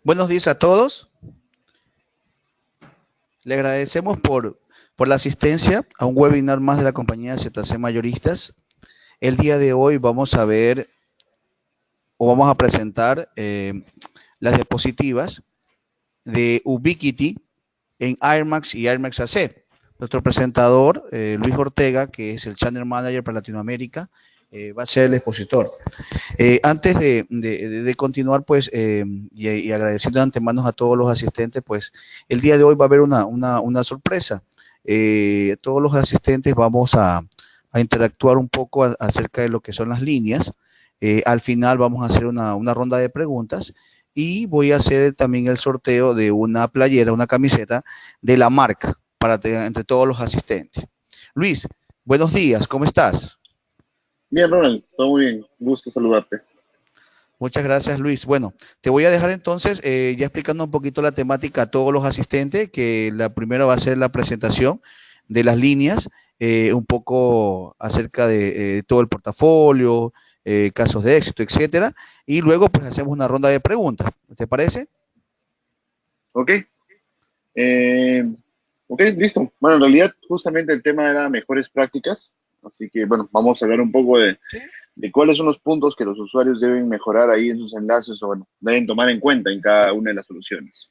Buenos días a todos. Le agradecemos por la asistencia a un webinar más de la compañía ZC Mayoristas. El día de hoy vamos a ver o vamos a presentar las diapositivas de Ubiquiti en AirMax y AirMax AC. Nuestro presentador, Luis Ortega, que es el Channel Manager para Latinoamérica, va a ser el expositor. Antes de continuar, pues, y agradeciendo de antemano a todos los asistentes, pues, el día de hoy va a haber una sorpresa. Todos los asistentes vamos a interactuar un poco acerca de lo que son las líneas. Al final vamos a hacer una ronda de preguntas y voy a hacer también el sorteo de una playera, una camiseta de la marca para entre todos los asistentes. Luis, buenos días, ¿cómo estás? Bien, Ronald, todo muy bien. Gusto saludarte. Muchas gracias, Luis. Bueno, te voy a dejar entonces ya explicando un poquito la temática a todos los asistentes, que la primera va a ser la presentación de las líneas, un poco acerca de todo el portafolio, casos de éxito, etcétera, y luego pues hacemos una ronda de preguntas. ¿Te parece? Ok. Ok, listo. Bueno, en realidad justamente el tema era mejores prácticas, así que bueno, vamos a hablar un poco Sí. de cuáles son los puntos que los usuarios deben mejorar ahí en sus enlaces o bueno, deben tomar en cuenta en cada una de las soluciones.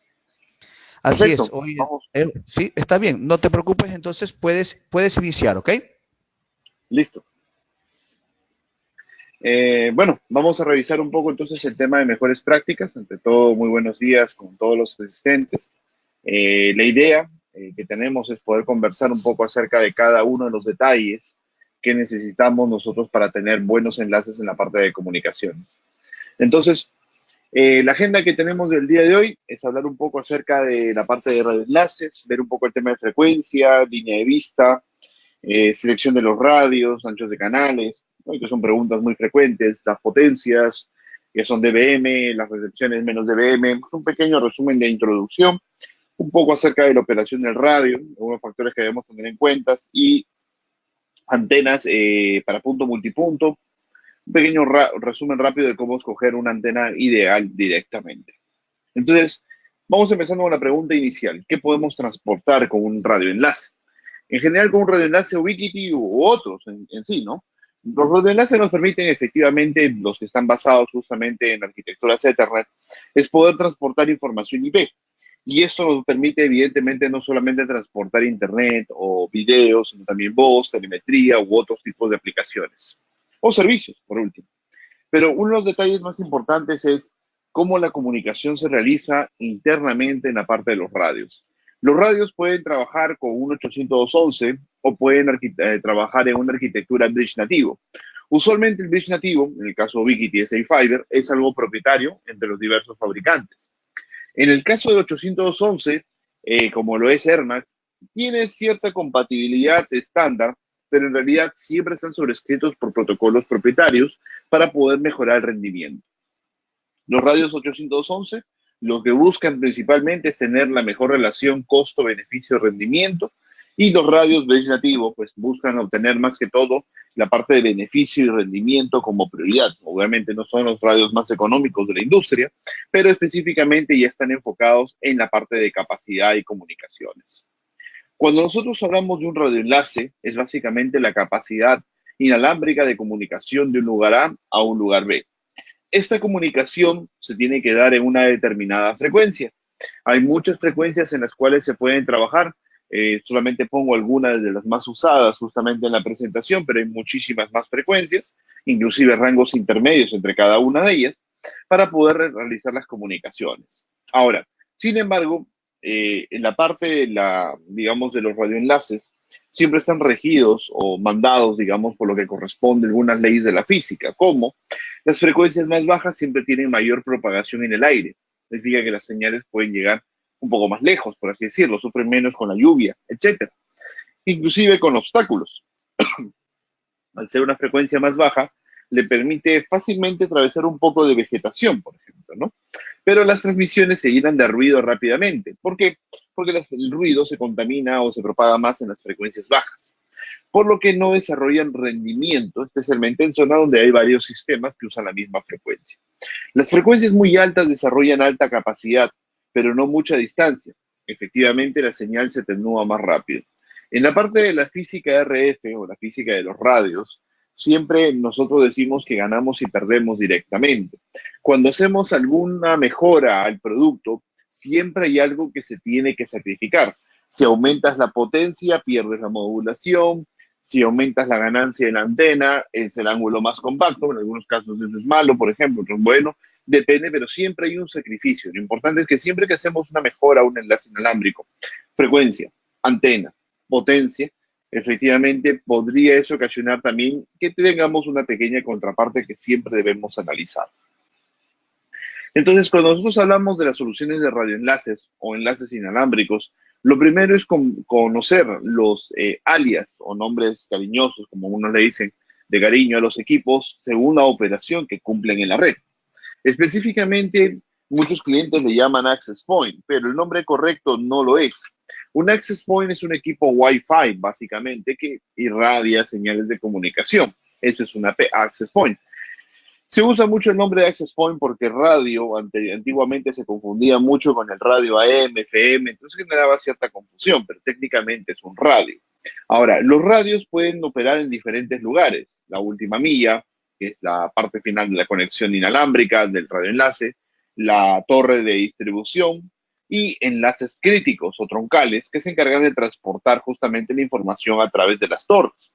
Así es. Perfecto, Oye, vamos, sí, está bien. No te preocupes, entonces puedes iniciar, ¿ok? listo. Bueno, vamos a revisar un poco entonces el tema de mejores prácticas. Ante todo, muy buenos días con todos los asistentes. La idea que tenemos es poder conversar un poco acerca de cada uno de los detalles que necesitamos nosotros para tener buenos enlaces en la parte de comunicaciones. Entonces, la agenda que tenemos del día de hoy es hablar un poco acerca de la parte de radioenlaces, ver un poco el tema de frecuencia, línea de vista, selección de los radios, anchos de canales, ¿no? Que son preguntas muy frecuentes, las potencias, que son dBm, las recepciones menos dBm, un pequeño resumen de introducción, un poco acerca de la operación del radio, algunos factores que debemos tener en cuenta y antenas para punto multipunto, un pequeño resumen rápido de cómo escoger una antena ideal directamente. Entonces, vamos empezando con la pregunta inicial. ¿Qué podemos transportar con un radioenlace? En general, con un radioenlace Ubiquiti u otros en sí, ¿no? Los radioenlaces nos permiten efectivamente, los que están basados justamente en arquitecturas Ethernet, es poder transportar información IP. Y esto nos permite, evidentemente, no solamente transportar internet o videos, sino también voz, telemetría u otros tipos de aplicaciones. O servicios, por último. Pero uno de los detalles más importantes es cómo la comunicación se realiza internamente en la parte de los radios. Los radios pueden trabajar con un 811 o pueden trabajar en una arquitectura bridge nativo. Usualmente el bridge nativo, en el caso de Ubiquiti y Fiber, es algo propietario entre los diversos fabricantes. En el caso del 811, como lo es AirMax, tiene cierta compatibilidad estándar, pero en realidad siempre están sobrescritos por protocolos propietarios para poder mejorar el rendimiento. Los radios 811 lo que buscan principalmente es tener la mejor relación costo-beneficio-rendimiento y los radios base nativo pues buscan obtener más que todo la parte de beneficio y rendimiento como prioridad. Obviamente no son los radios más económicos de la industria, pero específicamente ya están enfocados en la parte de capacidad y comunicaciones. Cuando nosotros hablamos de un radioenlace, es básicamente la capacidad inalámbrica de comunicación de un lugar A un lugar B. Esta comunicación se tiene que dar en una determinada frecuencia. Hay muchas frecuencias en las cuales se pueden trabajar. Solamente pongo algunas de las más usadas justamente en la presentación, pero hay muchísimas más frecuencias, inclusive rangos intermedios entre cada una de ellas, para poder realizar las comunicaciones. Ahora, sin embargo, en la parte de digamos, de los radioenlaces, siempre están regidos o mandados, digamos, por lo que corresponde a algunas leyes de la física, como las frecuencias más bajas siempre tienen mayor propagación en el aire. Significa que las señales pueden llegar un poco más lejos, por así decirlo, sufren menos con la lluvia, etcétera. Inclusive con obstáculos. Al ser una frecuencia más baja, le permite fácilmente atravesar un poco de vegetación, por ejemplo, ¿no? Pero las transmisiones se llenan de ruido rápidamente. ¿Por qué? Porque el ruido se contamina o se propaga más en las frecuencias bajas. por lo que no desarrollan rendimiento, especialmente en zonas donde hay varios sistemas que usan la misma frecuencia. Las frecuencias muy altas desarrollan alta capacidad, pero no mucha distancia. Efectivamente, la señal se atenúa más rápido. En la parte de la física RF o la física de los radios, siempre nosotros decimos que ganamos y perdemos directamente. Cuando hacemos alguna mejora al producto, siempre hay algo que se tiene que sacrificar. Si aumentas la potencia, pierdes la modulación. Si aumentas la ganancia de la antena, es el ángulo más compacto. En algunos casos eso es malo, por ejemplo, otros bueno. Depende, pero siempre hay un sacrificio. Lo importante es que siempre que hacemos una mejora a un enlace inalámbrico, frecuencia, antena, potencia, efectivamente podría eso ocasionar también que tengamos una pequeña contraparte que siempre debemos analizar. Entonces, cuando nosotros hablamos de las soluciones de radioenlaces o enlaces inalámbricos, lo primero es conocer los alias o nombres cariñosos, como uno le dicen de cariño a los equipos, según la operación que cumplen en la red. Específicamente, muchos clientes le llaman Access Point, pero el nombre correcto no lo es. Un Access Point es un equipo Wi-Fi, básicamente, que irradia señales de comunicación. Eso es una Access Point. Se usa mucho el nombre de Access Point porque radio antiguamente se confundía mucho con el radio AM, FM, entonces generaba cierta confusión, pero técnicamente es un radio. Ahora, los radios pueden operar en diferentes lugares. La última milla, que es la parte final de la conexión inalámbrica del radioenlace, la torre de distribución y enlaces críticos o troncales que se encargan de transportar justamente la información a través de las torres.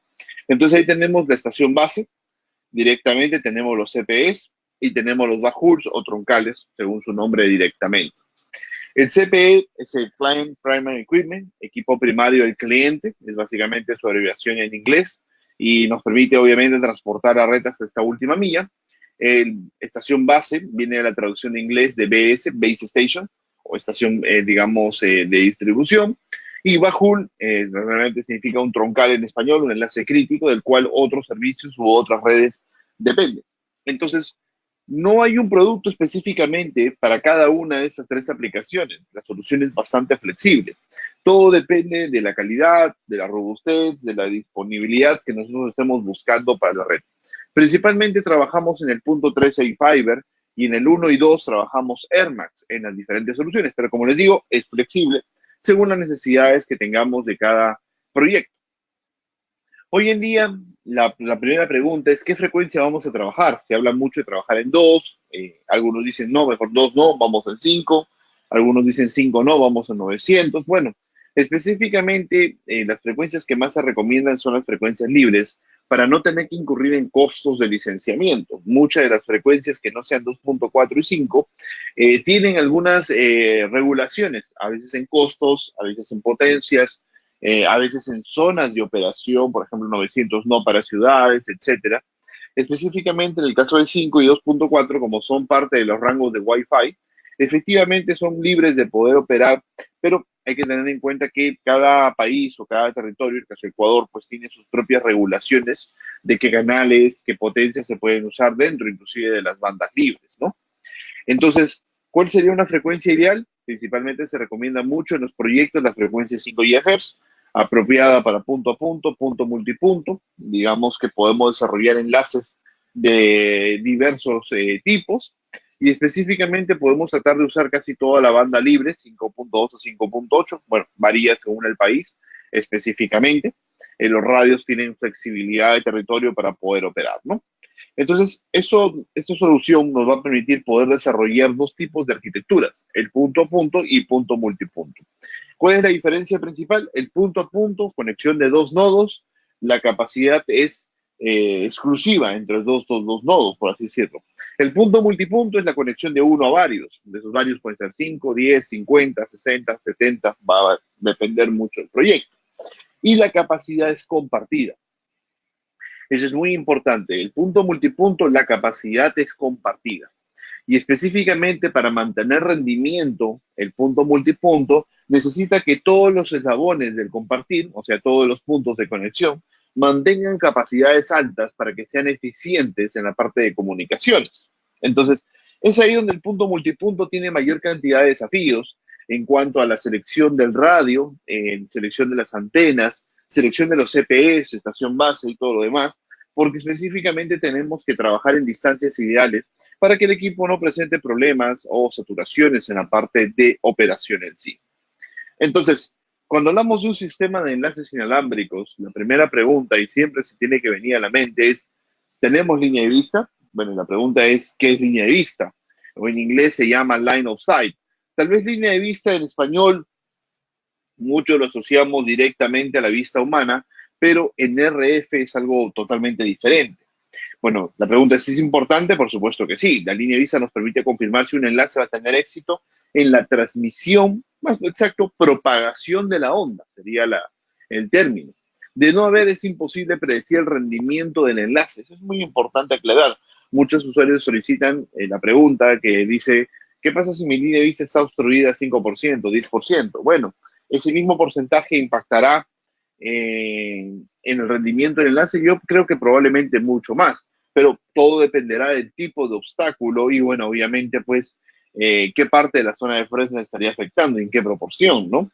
Entonces ahí tenemos la estación base, directamente tenemos los CPEs y tenemos los bajurs o troncales, según su nombre directamente. El CPE es el Client Primary Equipment, equipo primario del cliente, es básicamente su abreviación en inglés, y nos permite obviamente transportar a red hasta esta última milla. Estación base viene de la traducción de inglés de BS, Base Station, o estación, digamos, de distribución. Y Bajul realmente significa un troncal en español, un enlace crítico del cual otros servicios u otras redes dependen. Entonces, no hay un producto específicamente para cada una de estas tres aplicaciones. La solución es bastante flexible. Todo depende de la calidad, de la robustez, de la disponibilidad que nosotros estemos buscando para la red. Principalmente trabajamos en el punto 13 Fiber y en el 1 y 2 trabajamos AirMax en las diferentes soluciones, pero como les digo, es flexible según las necesidades que tengamos de cada proyecto. Hoy en día, la primera pregunta es, ¿qué frecuencia vamos a trabajar? Se habla mucho de trabajar en 2, algunos dicen, no, mejor 2 no, vamos en 5, algunos dicen 5 no, vamos a 900. Bueno, específicamente, las frecuencias que más se recomiendan son las frecuencias libres para no tener que incurrir en costos de licenciamiento. Muchas de las frecuencias que no sean 2.4 y 5 tienen algunas regulaciones, a veces en costos, a veces en potencias, a veces en zonas de operación, por ejemplo, 900 no para ciudades, etcétera. Específicamente en el caso de 5 y 2.4, como son parte de los rangos de Wi-Fi, efectivamente son libres de poder operar, pero hay que tener en cuenta que cada país o cada territorio, el caso de Ecuador, pues tiene sus propias regulaciones de qué canales, qué potencias se pueden usar dentro, inclusive de las bandas libres, ¿no? Entonces, ¿cuál sería una frecuencia ideal? Principalmente se recomienda mucho en los proyectos la frecuencia 5 GHz, apropiada para punto a punto multipunto. Digamos que podemos desarrollar enlaces de diversos tipos y específicamente podemos tratar de usar casi toda la banda libre, 5.2 a 5.8. Bueno, varía según el país específicamente. Los radios tienen flexibilidad de territorio para poder operar, ¿no? Entonces, esta solución nos va a permitir poder desarrollar dos tipos de arquitecturas, el punto a punto y punto multipunto. ¿Cuál es la diferencia principal? El punto a punto, conexión de dos nodos, la capacidad es exclusiva entre los dos nodos, por así decirlo. El punto multipunto es la conexión de uno a varios. De esos varios pueden ser 5, 10, 50, 60, 70, va a depender mucho del proyecto. Y la capacidad es compartida. Eso es muy importante. El punto multipunto, la capacidad es compartida. Y específicamente para mantener rendimiento, el punto multipunto necesita que todos los eslabones del compartir, o sea, todos los puntos de conexión, mantengan capacidades altas para que sean eficientes en la parte de comunicaciones. Entonces, es ahí donde el punto multipunto tiene mayor cantidad de desafíos en cuanto a la selección del radio, en selección de las antenas, selección de los CPS, estación base y todo lo demás, porque específicamente tenemos que trabajar en distancias ideales para que el equipo no presente problemas o saturaciones en la parte de operación en sí. Entonces, cuando hablamos de un sistema de enlaces inalámbricos, la primera pregunta, y siempre se tiene que venir a la mente, es, ¿tenemos línea de vista? Bueno, la pregunta es, ¿qué es línea de vista? O en inglés se llama line of sight. Tal vez línea de vista en español, muchos lo asociamos directamente a la vista humana, pero en RF es algo totalmente diferente. Bueno, la pregunta es si es importante, por supuesto que sí. La línea de vista nos permite confirmar si un enlace va a tener éxito en la transmisión, más exacto, propagación de la onda, sería el término. De no haber, es imposible predecir el rendimiento del enlace. Eso es muy importante aclarar. Muchos usuarios solicitan la pregunta que dice, ¿qué pasa si mi línea de vista está obstruida 5%, 10%? Bueno, ese mismo porcentaje impactará en el rendimiento del enlace. Yo creo que probablemente mucho más, pero todo dependerá del tipo de obstáculo y, bueno, obviamente, pues, qué parte de la zona de Fresnel estaría afectando, en qué proporción, ¿no?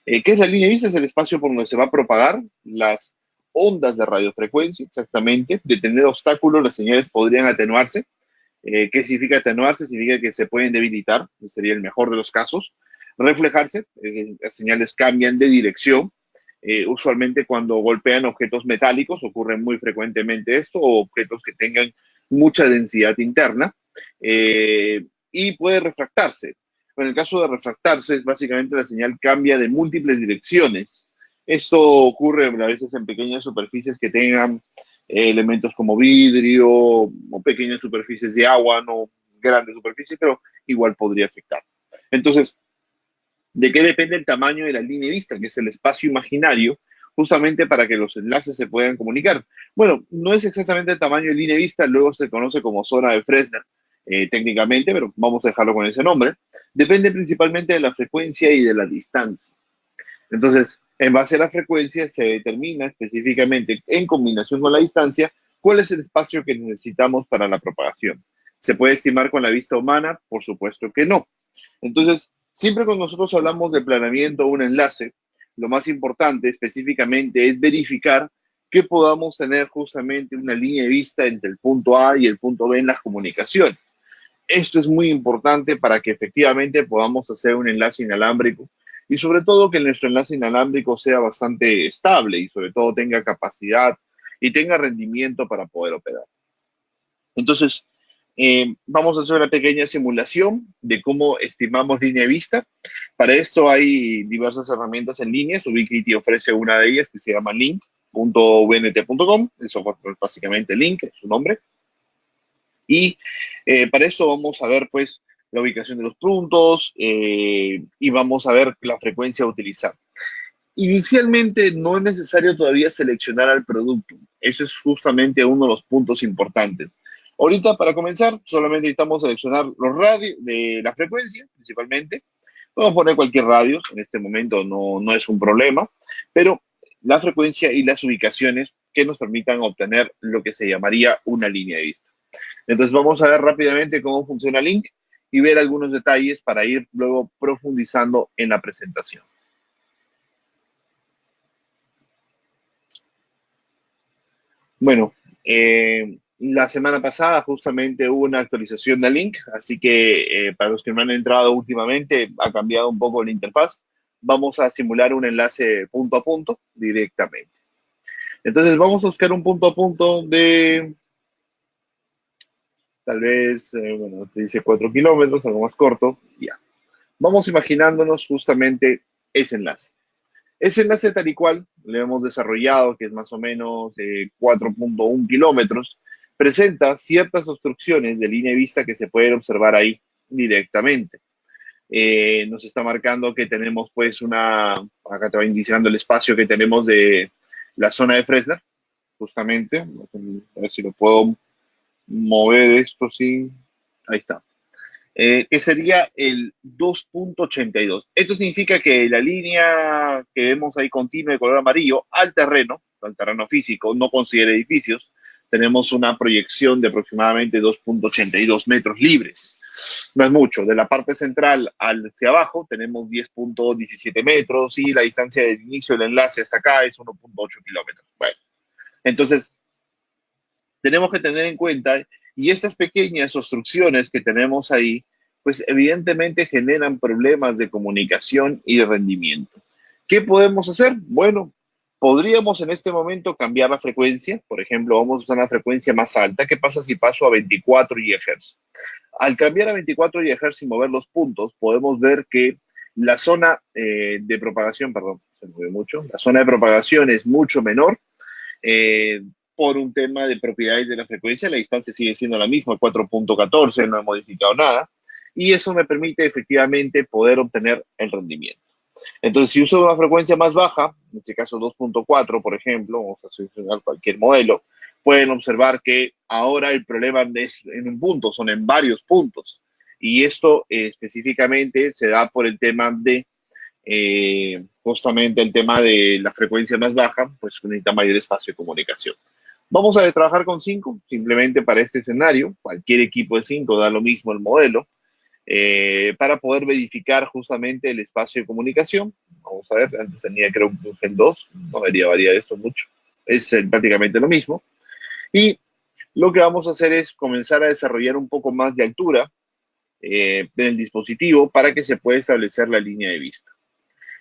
¿Qué es la línea de vista? Es el espacio por donde se va a propagar las ondas de radiofrecuencia, exactamente. De tener obstáculos, las señales podrían atenuarse. ¿Qué significa atenuarse? Significa que se pueden debilitar, que sería el mejor de los casos. Reflejarse, las señales cambian de dirección. Usualmente cuando golpean objetos metálicos, ocurre muy frecuentemente esto, o objetos que tengan mucha densidad interna, y puede refractarse. En el caso de refractarse, básicamente la señal cambia de múltiples direcciones. Esto ocurre a veces en pequeñas superficies que tengan elementos como vidrio o pequeñas superficies de agua, no grandes superficies, pero igual podría afectar. Entonces, ¿de qué depende el tamaño de la línea de vista, que es el espacio imaginario, justamente para que los enlaces se puedan comunicar? Bueno, no es exactamente el tamaño de línea de vista, luego se conoce como zona de Fresnel, técnicamente, pero vamos a dejarlo con ese nombre. Depende principalmente de la frecuencia y de la distancia. Entonces, en base a la frecuencia se determina específicamente, en combinación con la distancia, cuál es el espacio que necesitamos para la propagación. ¿Se puede estimar con la vista humana? Por supuesto que no. Entonces, siempre cuando nosotros hablamos de planeamiento o un enlace, lo más importante específicamente es verificar que podamos tener justamente una línea de vista entre el punto A y el punto B en las comunicaciones. Esto es muy importante para que efectivamente podamos hacer un enlace inalámbrico y sobre todo que nuestro enlace inalámbrico sea bastante estable y sobre todo tenga capacidad y tenga rendimiento para poder operar. Entonces, vamos a hacer una pequeña simulación de cómo estimamos línea de vista. Para esto hay diversas herramientas en línea. Ubiquiti ofrece una de ellas que se llama link.vnt.com. El software es básicamente Link, es su nombre. Y para esto vamos a ver pues la ubicación de los puntos y vamos a ver la frecuencia a utilizar. Inicialmente no es necesario todavía seleccionar al producto. Eso es justamente uno de los puntos importantes. Ahorita, para comenzar, solamente necesitamos seleccionar los radios de la frecuencia, principalmente. Podemos poner cualquier radio, en este momento no es un problema, pero la frecuencia y las ubicaciones que nos permitan obtener lo que se llamaría una línea de vista. Entonces vamos a ver rápidamente cómo funciona Link y ver algunos detalles para ir luego profundizando en la presentación. Bueno, la semana pasada justamente hubo una actualización de Link, así que para los que no han entrado últimamente, ha cambiado un poco la interfaz. Vamos a simular un enlace punto a punto directamente. Entonces vamos a buscar un punto a punto de, tal vez, bueno, te dice 4 kilómetros, algo más corto, ya. Vamos imaginándonos justamente ese enlace. Ese enlace tal y cual lo hemos desarrollado, que es más o menos 4.1 kilómetros, presenta ciertas obstrucciones de línea de vista que se pueden observar ahí directamente. Nos está marcando que tenemos pues acá te va indicando el espacio que tenemos de la zona de Fresnel, justamente. A ver si lo puedo mover esto, sí. Ahí está. Que sería el 2.82. Esto significa que la línea que vemos ahí continua de color amarillo al terreno físico, no considera edificios, tenemos una proyección de aproximadamente 2.82 metros libres. No es mucho. De la parte central hacia abajo tenemos 10.17 metros y la distancia del inicio del enlace hasta acá es 1.8 kilómetros. Bueno, entonces tenemos que tener en cuenta, y estas pequeñas obstrucciones que tenemos ahí, pues evidentemente generan problemas de comunicación y de rendimiento. ¿Qué podemos hacer? Bueno, podríamos en este momento cambiar la frecuencia. Por ejemplo, vamos a usar una frecuencia más alta. ¿Qué pasa si paso a 24 GHz? Al cambiar a 24 GHz y mover los puntos, podemos ver que la zona de propagación, perdón, se mueve mucho, la zona de propagación es mucho menor. Eh, por un tema de propiedades de la frecuencia, la distancia sigue siendo la misma, 4.14, no he modificado nada, y eso me permite efectivamente poder obtener el rendimiento. Entonces, si uso una frecuencia más baja, en este caso 2.4, por ejemplo, vamos a seleccionar cualquier modelo, pueden observar que ahora el problema es en un punto, son en varios puntos. Y esto específicamente se da por el tema de justamente el tema de la frecuencia más baja, pues necesita mayor espacio de comunicación. Vamos a trabajar con 5, simplemente para este escenario. Cualquier equipo de 5 da lo mismo el modelo, para poder verificar justamente el espacio de comunicación. Vamos a ver, antes tenía creo un Gen 2, no debería variar esto mucho. Es prácticamente lo mismo. Y lo que vamos a hacer es comenzar a desarrollar un poco más de altura en el dispositivo para que se pueda establecer la línea de vista.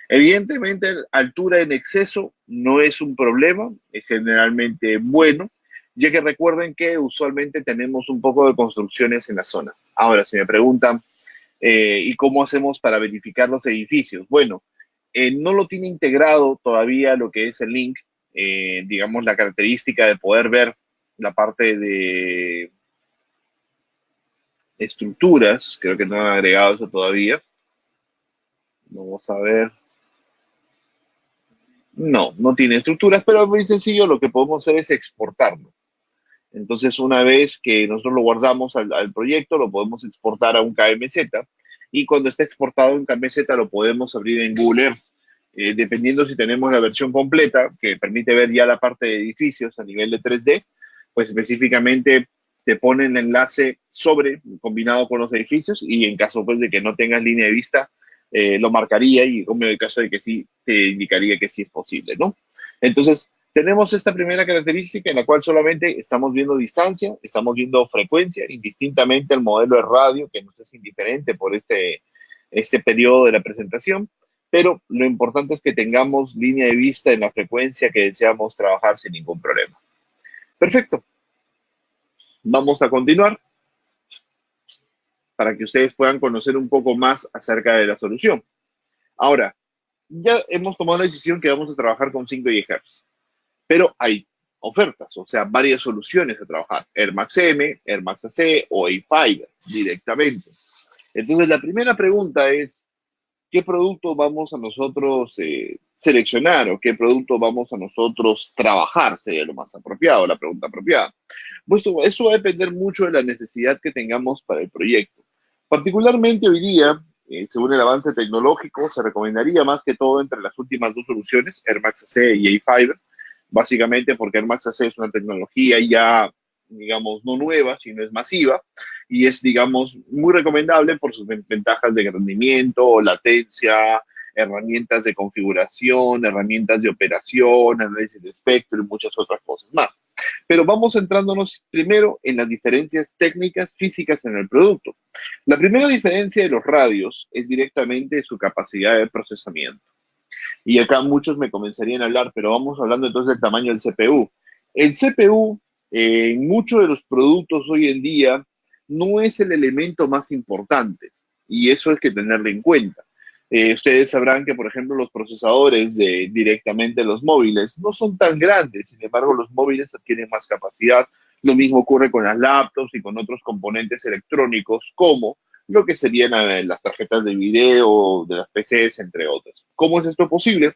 Evidentemente, altura en exceso no es un problema, es generalmente bueno, ya que recuerden que usualmente tenemos un poco de construcciones en la zona. Ahora, si me preguntan, ¿y cómo hacemos para verificar los edificios? Bueno, no lo tiene integrado todavía lo que es el link, digamos, la característica de poder ver la parte de estructuras, creo que no han agregado eso todavía. Vamos a ver. No, no tiene estructuras, pero es muy sencillo, lo que podemos hacer es exportarlo. Entonces, una vez que nosotros lo guardamos al proyecto, lo podemos exportar a un KMZ, y cuando esté exportado en KMZ lo podemos abrir en Google Earth. Dependiendo si tenemos la versión completa, que permite ver ya la parte de edificios a nivel de 3D, pues específicamente te pone el enlace sobre, combinado con los edificios, y en caso pues de que no tengas línea de vista, lo marcaría, y como en el caso de que sí, te indicaría que sí es posible, ¿no? Entonces, tenemos esta primera característica en la cual solamente estamos viendo distancia, estamos viendo frecuencia, indistintamente el modelo de radio, que nos es indiferente por este periodo de la presentación, pero lo importante es que tengamos línea de vista en la frecuencia que deseamos trabajar sin ningún problema. Perfecto. Vamos a continuar para que ustedes puedan conocer un poco más acerca de la solución. Ahora, ya hemos tomado la decisión que vamos a trabajar con 5 GHz. Pero hay ofertas, o sea, varias soluciones a trabajar. Air Max M, Air Max AC o A-Fiber directamente. Entonces, la primera pregunta es, ¿qué producto vamos a nosotros seleccionar o qué producto vamos a nosotros trabajar? Sería lo más apropiado, la pregunta apropiada. Pues eso va a depender mucho de la necesidad que tengamos para el proyecto. Particularmente hoy día, según el avance tecnológico, se recomendaría más que todo entre las últimas dos soluciones, Air Max AC y A-Fiber, básicamente porque Air Max AC es una tecnología ya, digamos, no nueva, sino es masiva, y es, digamos, muy recomendable por sus ventajas de rendimiento, latencia, herramientas de configuración, herramientas de operación, análisis de espectro y muchas otras cosas más. Pero vamos centrándonos primero en las diferencias técnicas físicas en el producto. La primera diferencia de los radios es directamente su capacidad de procesamiento. Y acá muchos me comenzarían a hablar, pero vamos hablando entonces del tamaño del CPU. El CPU, en muchos de los productos hoy en día, no es el elemento más importante, y eso hay que tenerlo en cuenta. Ustedes sabrán que, por ejemplo, los procesadores de directamente los móviles no son tan grandes, sin embargo, los móviles adquieren más capacidad. Lo mismo ocurre con las laptops y con otros componentes electrónicos, como lo que serían las tarjetas de video, de las PCs, entre otras. ¿Cómo es esto posible?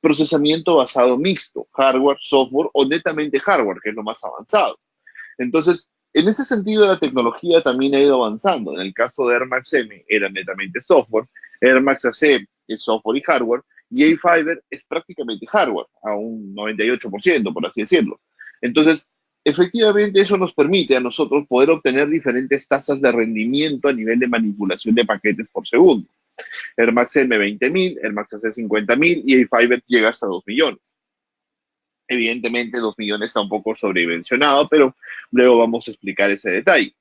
Procesamiento basado mixto, hardware, software o netamente hardware, que es lo más avanzado. Entonces, en ese sentido, la tecnología también ha ido avanzando. En el caso de Air Max M era netamente software, Air Max AC es software y hardware, y A-Fiber es prácticamente hardware, a un 98%, por así decirlo. Entonces, efectivamente eso nos permite a nosotros poder obtener diferentes tasas de rendimiento a nivel de manipulación de paquetes por segundo. Air Max M 20.000, Air Max AC 50.000 y A-Fiber llega hasta 2 millones. Evidentemente 2 millones está un poco sobredimensionado, pero luego vamos a explicar ese detalle.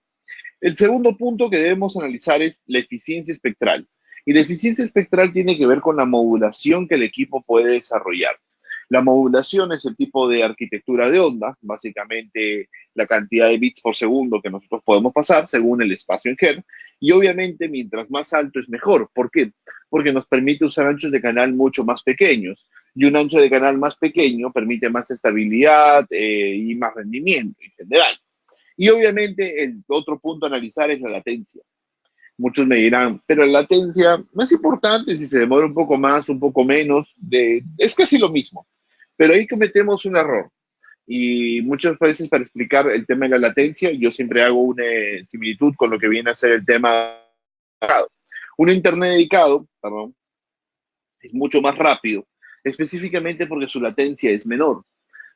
El segundo punto que debemos analizar es la eficiencia espectral. Y la eficiencia espectral tiene que ver con la modulación que el equipo puede desarrollar. La modulación es el tipo de arquitectura de onda, básicamente la cantidad de bits por segundo que nosotros podemos pasar según el espacio en Hertz. Y obviamente mientras más alto es mejor. ¿Por qué? Porque nos permite usar anchos de canal mucho más pequeños. Y un ancho de canal más pequeño permite más estabilidad y más rendimiento en general. Y obviamente el otro punto a analizar es la latencia. Muchos me dirán, pero la latencia no es importante si se demora un poco más, un poco menos, es casi lo mismo. Pero ahí cometemos un error. Y muchas veces para explicar el tema de la latencia, yo siempre hago una similitud con lo que viene a ser el tema dedicado. Un internet dedicado, perdón, es mucho más rápido, específicamente porque su latencia es menor.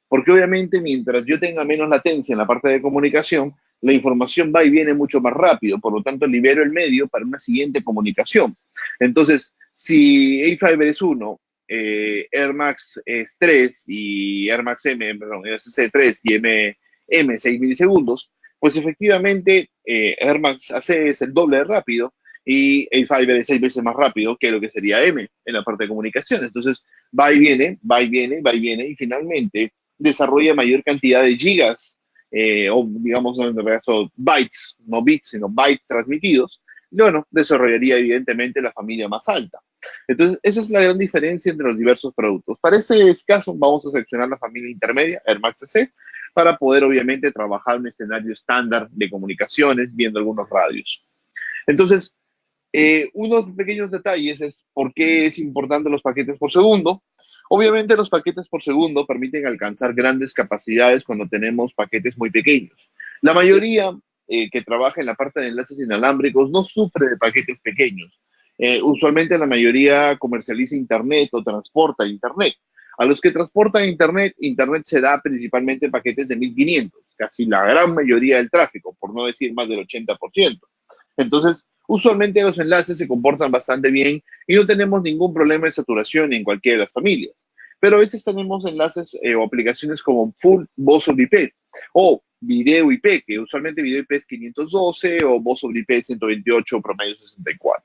Porque obviamente mientras yo tenga menos latencia en la parte de comunicación, la información va y viene mucho más rápido, por lo tanto libero el medio para una siguiente comunicación. Entonces, si A-Fiber es 1, Air Max es 3 y Air Max M, perdón, SC 3 y M 6 milisegundos, pues efectivamente Air Max AC es el doble de rápido y A-Fiber es 6 veces más rápido que lo que sería M en la parte de comunicación. Entonces, va y viene, va y viene, va y viene y finalmente desarrolla mayor cantidad de gigas, o digamos, en este caso, bytes, no bits, sino bytes transmitidos, y bueno, desarrollaría evidentemente la familia más alta. Entonces, esa es la gran diferencia entre los diversos productos. Para ese caso, vamos a seleccionar la familia intermedia, Air Max C, para poder obviamente trabajar un escenario estándar de comunicaciones, viendo algunos radios. Entonces, unos pequeños detalles es por qué es importante los paquetes por segundo. Obviamente los paquetes por segundo permiten alcanzar grandes capacidades cuando tenemos paquetes muy pequeños. La mayoría que trabaja en la parte de enlaces inalámbricos no sufre de paquetes pequeños. Usualmente la mayoría comercializa Internet o transporta Internet. A los que transportan Internet, Internet se da principalmente en paquetes de 1500, casi la gran mayoría del tráfico, por no decir más del 80%. Entonces, usualmente los enlaces se comportan bastante bien y no tenemos ningún problema de saturación en cualquiera de las familias. Pero a veces tenemos enlaces o aplicaciones como Full Voz over IP o Video IP, que usualmente Video IP es 512 o Voz over IP 128 promedio 64.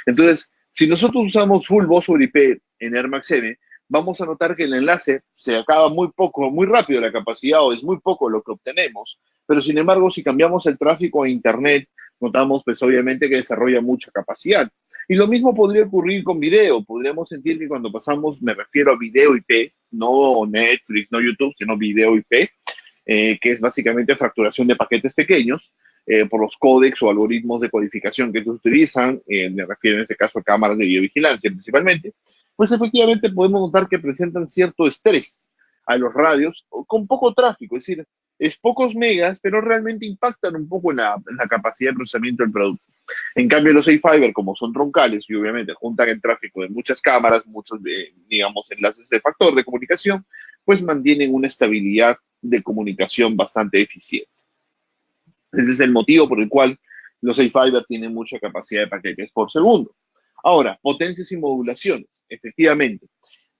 Entonces, si nosotros usamos Full Voz over IP en Air Max M, vamos a notar que el enlace se acaba muy poco, muy rápido la capacidad o es muy poco lo que obtenemos. Pero sin embargo, si cambiamos el tráfico a Internet, notamos pues obviamente que desarrolla mucha capacidad. Y lo mismo podría ocurrir con video. Podríamos sentir que cuando pasamos, me refiero a video IP, no Netflix, no YouTube, sino video IP, que es básicamente fracturación de paquetes pequeños, por los códecs o algoritmos de codificación que ellos utilizan, me refiero en este caso a cámaras de videovigilancia principalmente, pues efectivamente podemos notar que presentan cierto estrés a los radios con poco tráfico, es decir, es pocos megas, pero realmente impactan un poco en la capacidad de procesamiento del producto. En cambio, los A-Fiber, como son troncales y obviamente juntan el tráfico de muchas cámaras, muchos, digamos, enlaces de factor de comunicación, pues mantienen una estabilidad de comunicación bastante eficiente. Ese es el motivo por el cual los A-Fiber tienen mucha capacidad de paquetes por segundo. Ahora, potencias y modulaciones, efectivamente.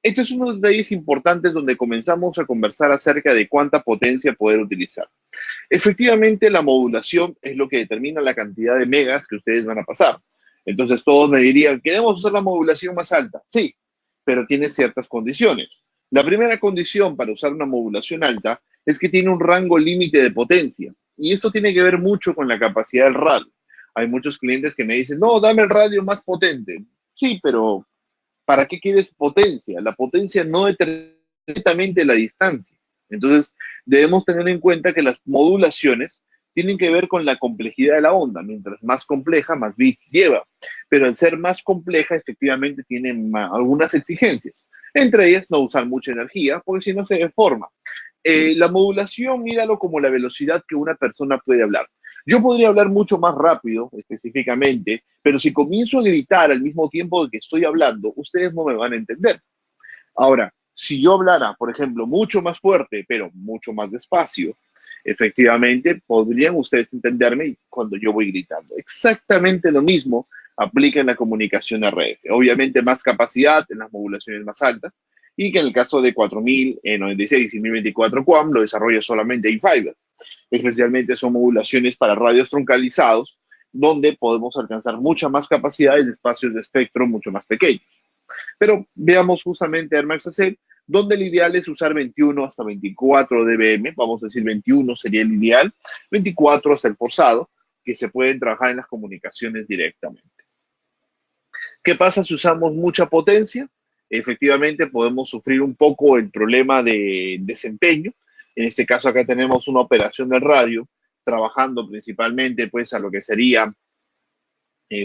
Este es uno de los detalles importantes donde comenzamos a conversar acerca de cuánta potencia poder utilizar. Efectivamente, la modulación es lo que determina la cantidad de megas que ustedes van a pasar. Entonces todos me dirían, queremos usar la modulación más alta. Sí, pero tiene ciertas condiciones. La primera condición para usar una modulación alta es que tiene un rango límite de potencia. Y esto tiene que ver mucho con la capacidad del radio. Hay muchos clientes que me dicen, no, dame el radio más potente. Sí, pero ¿para qué quieres potencia? La potencia no determina directamente la distancia. Entonces, debemos tener en cuenta que las modulaciones tienen que ver con la complejidad de la onda. Mientras más compleja, más bits lleva. Pero al ser más compleja, efectivamente tiene algunas exigencias. Entre ellas, no usar mucha energía, porque si no se deforma. La modulación, míralo como la velocidad que una persona puede hablar. Yo podría hablar mucho más rápido, específicamente, pero si comienzo a gritar al mismo tiempo de que estoy hablando, ustedes no me van a entender. Ahora, si yo hablara, por ejemplo, mucho más fuerte, pero mucho más despacio, efectivamente podrían ustedes entenderme cuando yo voy gritando. Exactamente lo mismo aplica en la comunicación RF. Obviamente más capacidad en las modulaciones más altas y que en el caso de 4096 y 1024 QAM lo desarrolla solamente eFiber. Especialmente son modulaciones para radios troncalizados donde podemos alcanzar mucha más capacidad en espacios de espectro mucho más pequeños. Pero veamos justamente Air Max AC, donde el ideal es usar 21 hasta 24 dBm, vamos a decir 21 sería el ideal, 24 hasta el forzado, que se pueden trabajar en las comunicaciones directamente. ¿Qué pasa si usamos mucha potencia? Efectivamente podemos sufrir un poco el problema de desempeño. En este caso acá tenemos una operación del radio, trabajando principalmente pues a lo que sería,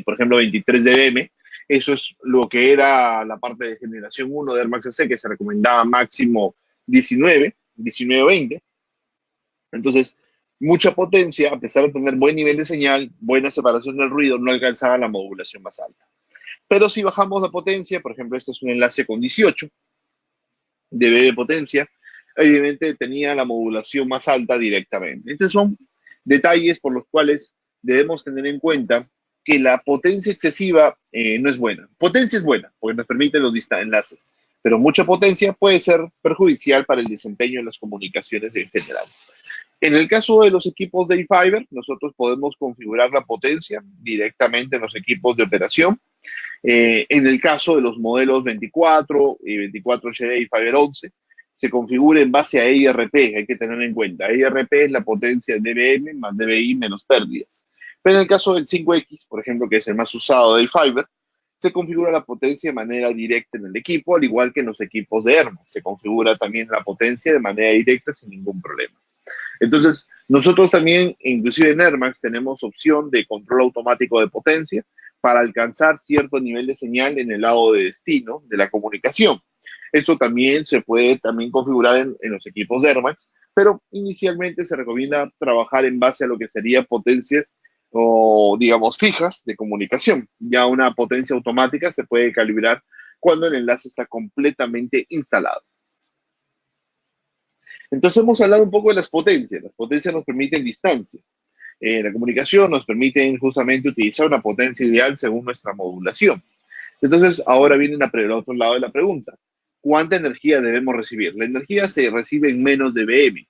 por ejemplo, 23 dBm. Eso es lo que era la parte de generación 1 de Air Max AC, que se recomendaba máximo 19, 19-20. Entonces, mucha potencia, a pesar de tener buen nivel de señal, buena separación del ruido, no alcanzaba la modulación más alta. Pero si bajamos la potencia, por ejemplo, este es un enlace con 18 dB de potencia, evidentemente tenía la modulación más alta directamente. Estos son detalles por los cuales debemos tener en cuenta que la potencia excesiva no es buena. Potencia es buena porque nos permite los enlaces, pero mucha potencia puede ser perjudicial para el desempeño en las comunicaciones en general. En el caso de los equipos de eFiber, nosotros podemos configurar la potencia directamente en los equipos de operación. En el caso de los modelos 24 y 24HD y Fiber 11, se configura en base a EIRP, hay que tener en cuenta. EIRP es la potencia de dBm más dBi menos pérdidas. Pero en el caso del 5X, por ejemplo, que es el más usado del Fiber, se configura la potencia de manera directa en el equipo, al igual que en los equipos de ERMA. Se configura también la potencia de manera directa sin ningún problema. Entonces, nosotros también, inclusive en Airmax, tenemos opción de control automático de potencia para alcanzar cierto nivel de señal en el lado de destino de la comunicación. Esto también se puede configurar en los equipos de Airmax, pero inicialmente se recomienda trabajar en base a lo que sería potencias o, digamos, fijas de comunicación. Ya una potencia automática se puede calibrar cuando el enlace está completamente instalado. Entonces hemos hablado un poco de las potencias. Las potencias nos permiten distancia. La comunicación nos permite justamente utilizar una potencia ideal según nuestra modulación. Entonces ahora viene el otro lado de la pregunta. ¿Cuánta energía debemos recibir? La energía se recibe en menos dBm.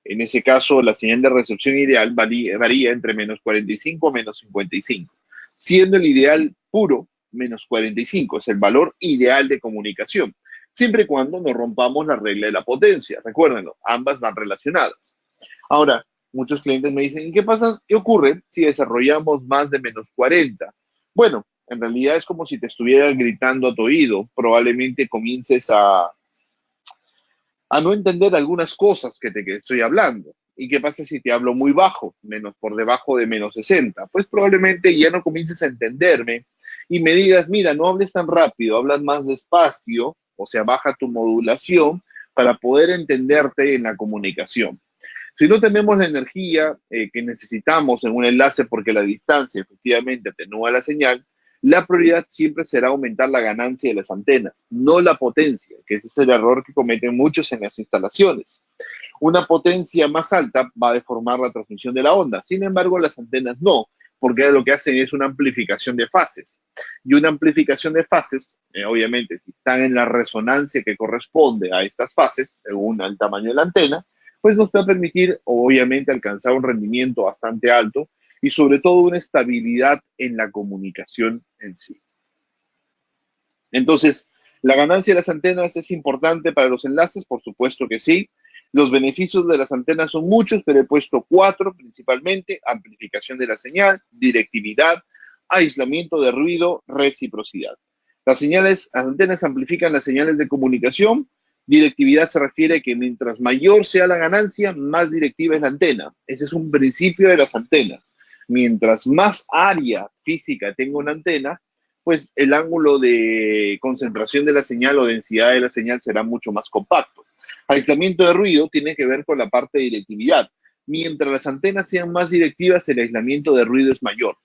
En ese caso, la señal de recepción ideal varía entre menos 45 a menos 55, siendo el ideal puro menos 45, es el valor ideal de comunicación, siempre y cuando no rompamos la regla de la potencia. Recuérdenlo, ambas van relacionadas. Ahora, muchos clientes me dicen, ¿qué pasa? ¿Qué ocurre si desarrollamos más de menos 40? Bueno, en realidad es como si te estuvieran gritando a tu oído. Probablemente comiences a no entender algunas cosas que te estoy hablando. ¿Y qué pasa si te hablo muy bajo, menos por debajo de menos 60? Pues probablemente ya no comiences a entenderme y me digas, mira, no hables tan rápido, hablas más despacio, o sea, baja tu modulación para poder entenderte en la comunicación. Si no tenemos la energía que necesitamos en un enlace porque la distancia efectivamente atenúa la señal, la prioridad siempre será aumentar la ganancia de las antenas, no la potencia, que ese es el error que cometen muchos en las instalaciones. Una potencia más alta va a deformar la transmisión de la onda, sin embargo las antenas no, porque lo que hacen es una amplificación de fases. Y una amplificación de fases, obviamente, si están en la resonancia que corresponde a estas fases, según el tamaño de la antena, pues nos va a permitir, obviamente, alcanzar un rendimiento bastante alto y sobre todo una estabilidad en la comunicación en sí. Entonces, ¿la ganancia de las antenas es importante para los enlaces? Por supuesto que sí. Los beneficios de las antenas son muchos, pero he puesto 4 principalmente: amplificación de la señal, directividad, aislamiento de ruido, reciprocidad. Las antenas amplifican las señales de comunicación. Directividad se refiere a que mientras mayor sea la ganancia, más directiva es la antena. Ese es un principio de las antenas. Mientras más área física tenga una antena, pues el ángulo de concentración de la señal o densidad de la señal será mucho más compacto. Aislamiento de ruido tiene que ver con la parte de directividad. Mientras las antenas sean más directivas, el aislamiento de ruido es mayor.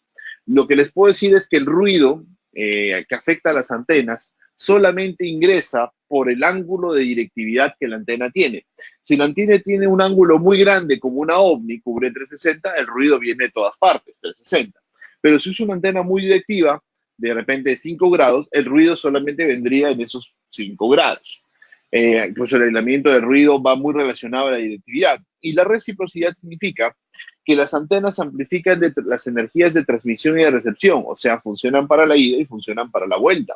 Lo que les puedo decir es que el ruido que afecta a las antenas solamente ingresa por el ángulo de directividad que la antena tiene. Si la antena tiene un ángulo muy grande como una ovni, cubre 360, el ruido viene de todas partes, 360. Pero si es una antena muy directiva, de repente de 5 grados, el ruido solamente vendría en esos 5 grados. Incluso el aislamiento del ruido va muy relacionado a la directividad. Y la reciprocidad significa que las antenas amplifican las energías de transmisión y de recepción, o sea, funcionan para la ida y funcionan para la vuelta.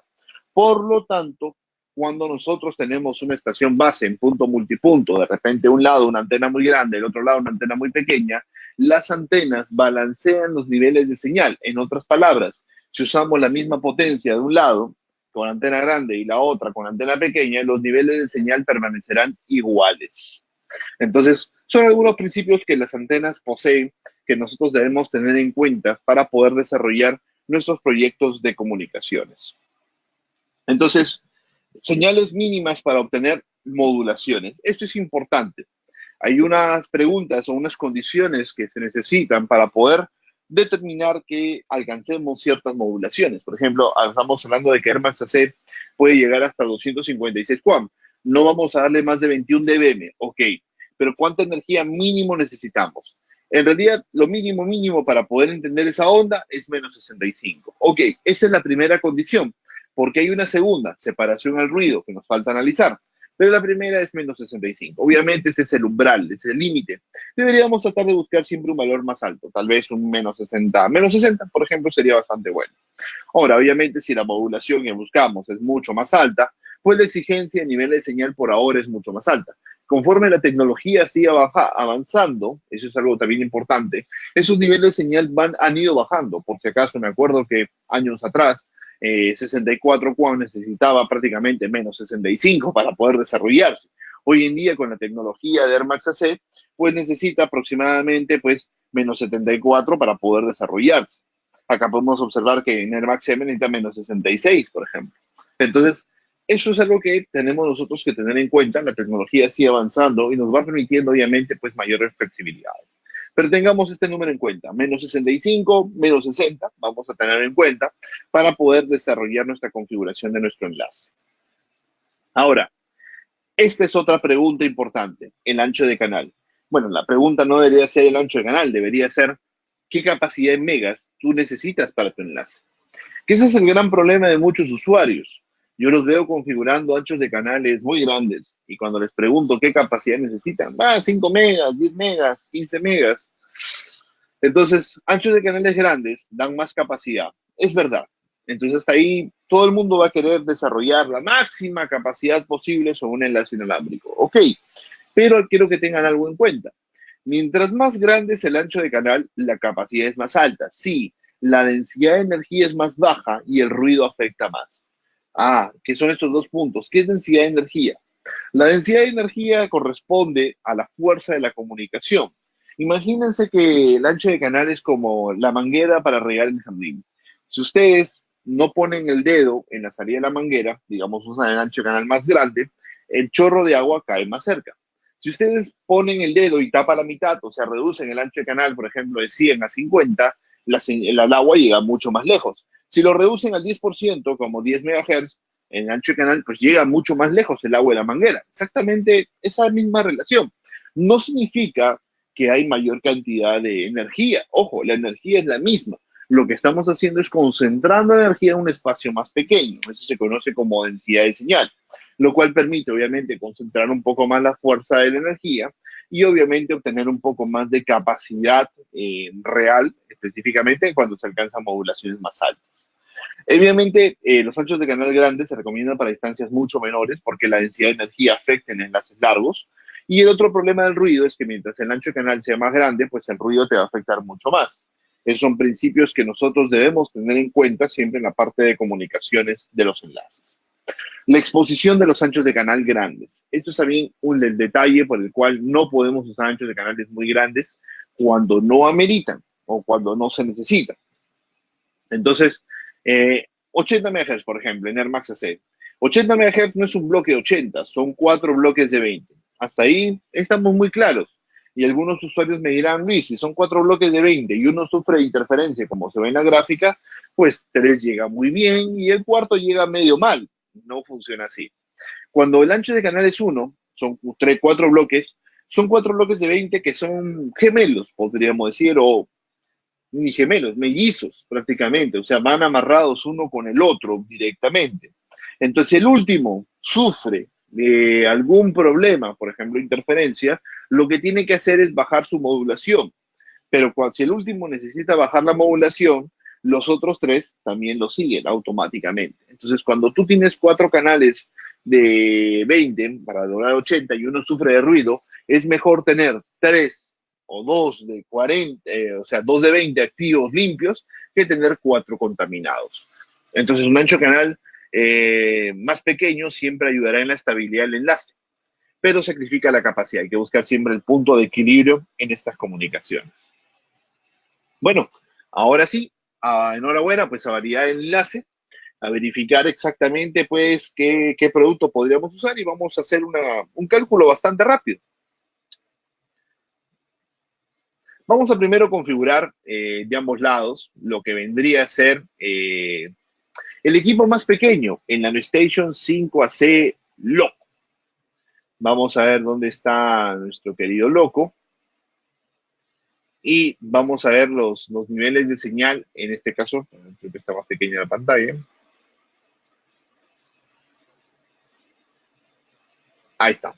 Por lo tanto, cuando nosotros tenemos una estación base en punto multipunto, de repente un lado una antena muy grande, el otro lado una antena muy pequeña, las antenas balancean los niveles de señal. En otras palabras, si usamos la misma potencia de un lado con antena grande y la otra con antena pequeña, los niveles de señal permanecerán iguales. Entonces, son algunos principios que las antenas poseen que nosotros debemos tener en cuenta para poder desarrollar nuestros proyectos de comunicaciones. Entonces, señales mínimas para obtener modulaciones. Esto es importante. Hay unas preguntas o unas condiciones que se necesitan para poder determinar que alcancemos ciertas modulaciones. Por ejemplo, estamos hablando de que Air Max AC puede llegar hasta 256 QAM. No vamos a darle más de 21 dBm, ok. Pero ¿cuánta energía mínimo necesitamos? En realidad, lo mínimo para poder entender esa onda es menos 65. Ok, esa es la primera condición, porque hay una segunda, separación al ruido, que nos falta analizar. Pero la primera es menos 65. Obviamente ese es el umbral, ese es el límite. Deberíamos tratar de buscar siempre un valor más alto, tal vez un menos 60. Menos 60, por ejemplo, sería bastante bueno. Ahora, obviamente, si la modulación que buscamos es mucho más alta, pues la exigencia a nivel de señal por ahora es mucho más alta. Conforme la tecnología siga avanzando, eso es algo también importante, esos niveles de señal han ido bajando. Por si acaso, me acuerdo que años atrás, 64 QAM necesitaba prácticamente menos 65 para poder desarrollarse. Hoy en día, con la tecnología de Air Max AC, pues necesita aproximadamente pues, menos 74 para poder desarrollarse. Acá podemos observar que en Air Max M necesita menos 66, por ejemplo. Entonces, eso es algo que tenemos nosotros que tener en cuenta. La tecnología sigue avanzando y nos va permitiendo, obviamente, pues mayores flexibilidades. Pero tengamos este número en cuenta, menos 65, menos 60, vamos a tener en cuenta para poder desarrollar nuestra configuración de nuestro enlace. Ahora, esta es otra pregunta importante, el ancho de canal. Bueno, la pregunta no debería ser el ancho de canal, debería ser qué capacidad en megas tú necesitas para tu enlace. Que ese es el gran problema de muchos usuarios. Yo los veo configurando anchos de canales muy grandes y cuando les pregunto qué capacidad necesitan, 5 megas, 10 megas, 15 megas. Entonces, anchos de canales grandes dan más capacidad. Es verdad. Entonces, hasta ahí todo el mundo va a querer desarrollar la máxima capacidad posible sobre un enlace inalámbrico. Ok, pero quiero que tengan algo en cuenta. Mientras más grande es el ancho de canal, la capacidad es más alta. Sí, la densidad de energía es más baja y el ruido afecta más. ¿Qué son estos dos puntos? ¿Qué es densidad de energía? La densidad de energía corresponde a la fuerza de la comunicación. Imagínense que el ancho de canal es como la manguera para regar el jardín. Si ustedes no ponen el dedo en la salida de la manguera, digamos, usan el ancho de canal más grande, el chorro de agua cae más cerca. Si ustedes ponen el dedo y tapa la mitad, o sea, reducen el ancho de canal, por ejemplo, de 100 a 50, el agua llega mucho más lejos. Si lo reducen al 10%, como 10 MHz, el ancho de canal, pues llega mucho más lejos el agua de la manguera. Exactamente esa misma relación. No significa que hay mayor cantidad de energía. Ojo, la energía es la misma. Lo que estamos haciendo es concentrando energía en un espacio más pequeño. Eso se conoce como densidad de señal, lo cual permite, obviamente, concentrar un poco más la fuerza de la energía y, obviamente, obtener un poco más de capacidad real, específicamente cuando se alcanzan modulaciones más altas. Obviamente, los anchos de canal grandes se recomiendan para distancias mucho menores porque la densidad de energía afecta en enlaces largos. Y el otro problema del ruido es que mientras el ancho de canal sea más grande, pues el ruido te va a afectar mucho más. Esos son principios que nosotros debemos tener en cuenta siempre en la parte de comunicaciones de los enlaces. La exposición de los anchos de canal grandes. Esto es también el detalle por el cual no podemos usar anchos de canales muy grandes cuando no ameritan o cuando no se necesitan. Entonces, 80 MHz, por ejemplo, en Air Max AC. 80 MHz no es un bloque de 80, son 4 bloques de 20. Hasta ahí estamos muy claros. Y algunos usuarios me dirán, Luis, si son 4 bloques de 20 y uno sufre de interferencia, como se ve en la gráfica, pues 3 llega muy bien y el cuarto llega medio mal. No funciona así. Cuando el ancho de canal es 1, son 4 bloques, son 4 bloques de 20 que son gemelos, podríamos decir, o ni gemelos, mellizos prácticamente, o sea, van amarrados uno con el otro directamente. Entonces el último sufre de algún problema, por ejemplo, interferencia, lo que tiene que hacer es bajar su modulación. Pero si el último necesita bajar la modulación, los otros 3 también lo siguen automáticamente. Entonces, cuando tú tienes 4 canales de 20 para lograr 80 y uno sufre de ruido, es mejor tener 3 o 2 de 40, o sea, 2 de 20 activos limpios que tener 4 contaminados. Entonces, un ancho canal más pequeño siempre ayudará en la estabilidad del enlace, pero sacrifica la capacidad. Hay que buscar siempre el punto de equilibrio en estas comunicaciones. Bueno, ahora sí, enhorabuena, pues a validar el enlace, a verificar exactamente pues qué producto podríamos usar y vamos a hacer un cálculo bastante rápido. Vamos a primero configurar de ambos lados lo que vendría a ser el equipo más pequeño, el NanoStation 5AC Loco. Vamos a ver dónde está nuestro querido Loco. Y vamos a ver los niveles de señal, en este caso, creo que está más pequeña la pantalla. Ahí está.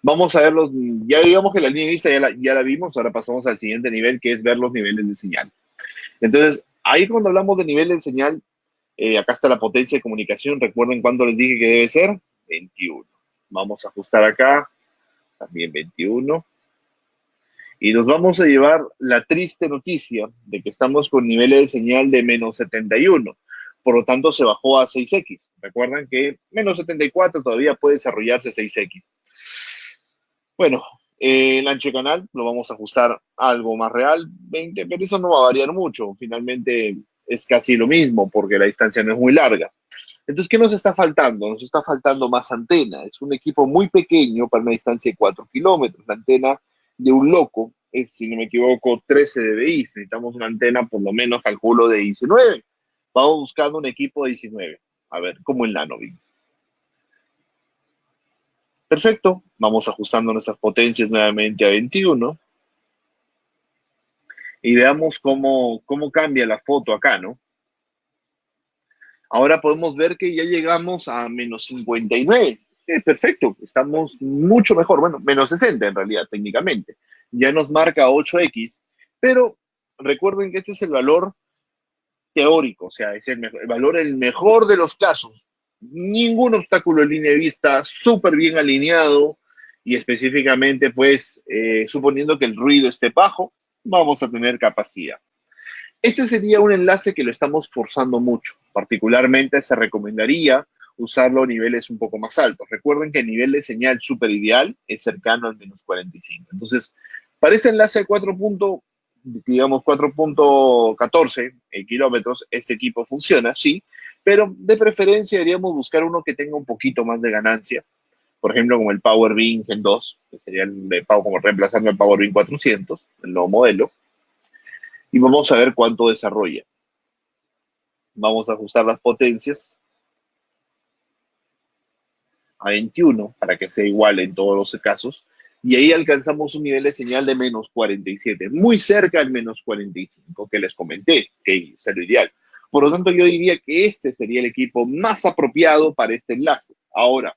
Vamos a ver ya digamos que la línea de vista ya la vimos, ahora pasamos al siguiente nivel, que es ver los niveles de señal. Entonces, ahí cuando hablamos de nivel de señal, acá está la potencia de comunicación, recuerden cuánto les dije que debe ser, 21. Vamos a ajustar acá, también 21. Y nos vamos a llevar la triste noticia de que estamos con niveles de señal de menos 71. Por lo tanto, se bajó a 6X. Recuerden que menos 74 todavía puede desarrollarse 6X. Bueno, el ancho de canal lo vamos a ajustar a algo más real, 20, pero eso no va a variar mucho. Finalmente es casi lo mismo porque la distancia no es muy larga. Entonces, ¿qué nos está faltando? Nos está faltando más antena. Es un equipo muy pequeño para una distancia de 4 kilómetros. La antena de un Loco es, si no me equivoco, 13 dBi. Necesitamos una antena, por lo menos, calculo, de 19. Vamos buscando un equipo de 19. A ver, como el Nanobeam. Perfecto. Vamos ajustando nuestras potencias nuevamente a 21. Y veamos cómo cambia la foto acá, ¿no? Ahora podemos ver que ya llegamos a menos 59. Perfecto, estamos mucho mejor. Bueno, menos 60 en realidad, técnicamente. Ya nos marca 8X, pero recuerden que este es el valor teórico, o sea, es el valor, el mejor de los casos. Ningún obstáculo en línea de vista, súper bien alineado y específicamente, pues, suponiendo que el ruido esté bajo, vamos a tener capacidad. Este sería un enlace que lo estamos forzando mucho. Particularmente se recomendaría usarlo a niveles un poco más altos. Recuerden que el nivel de señal super ideal es cercano al menos 45. Entonces, para este enlace de 4.14 kilómetros, este equipo funciona, sí, pero de preferencia deberíamos buscar uno que tenga un poquito más de ganancia. Por ejemplo, como el PowerBeam Gen 2, que sería como reemplazando el PowerBeam 400, el nuevo modelo. Y vamos a ver cuánto desarrolla. Vamos a ajustar las potencias a 21 para que sea igual en todos los casos. Y ahí alcanzamos un nivel de señal de menos 47, muy cerca al menos 45 que les comenté, que es lo ideal. Por lo tanto, yo diría que este sería el equipo más apropiado para este enlace. Ahora,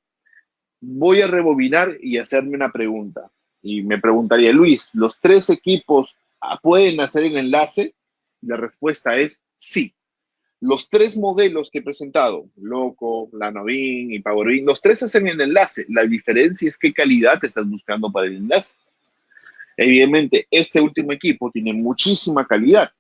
voy a rebobinar y hacerme una pregunta. Y me preguntaría, Luis, ¿los 3 equipos pueden hacer el enlace? La respuesta es sí. Los 3 modelos que he presentado, Loco, Nanobeam y PowerBeam, los 3 hacen el enlace. La diferencia es qué calidad te estás buscando para el enlace. Evidentemente, este último equipo tiene muchísima calidad.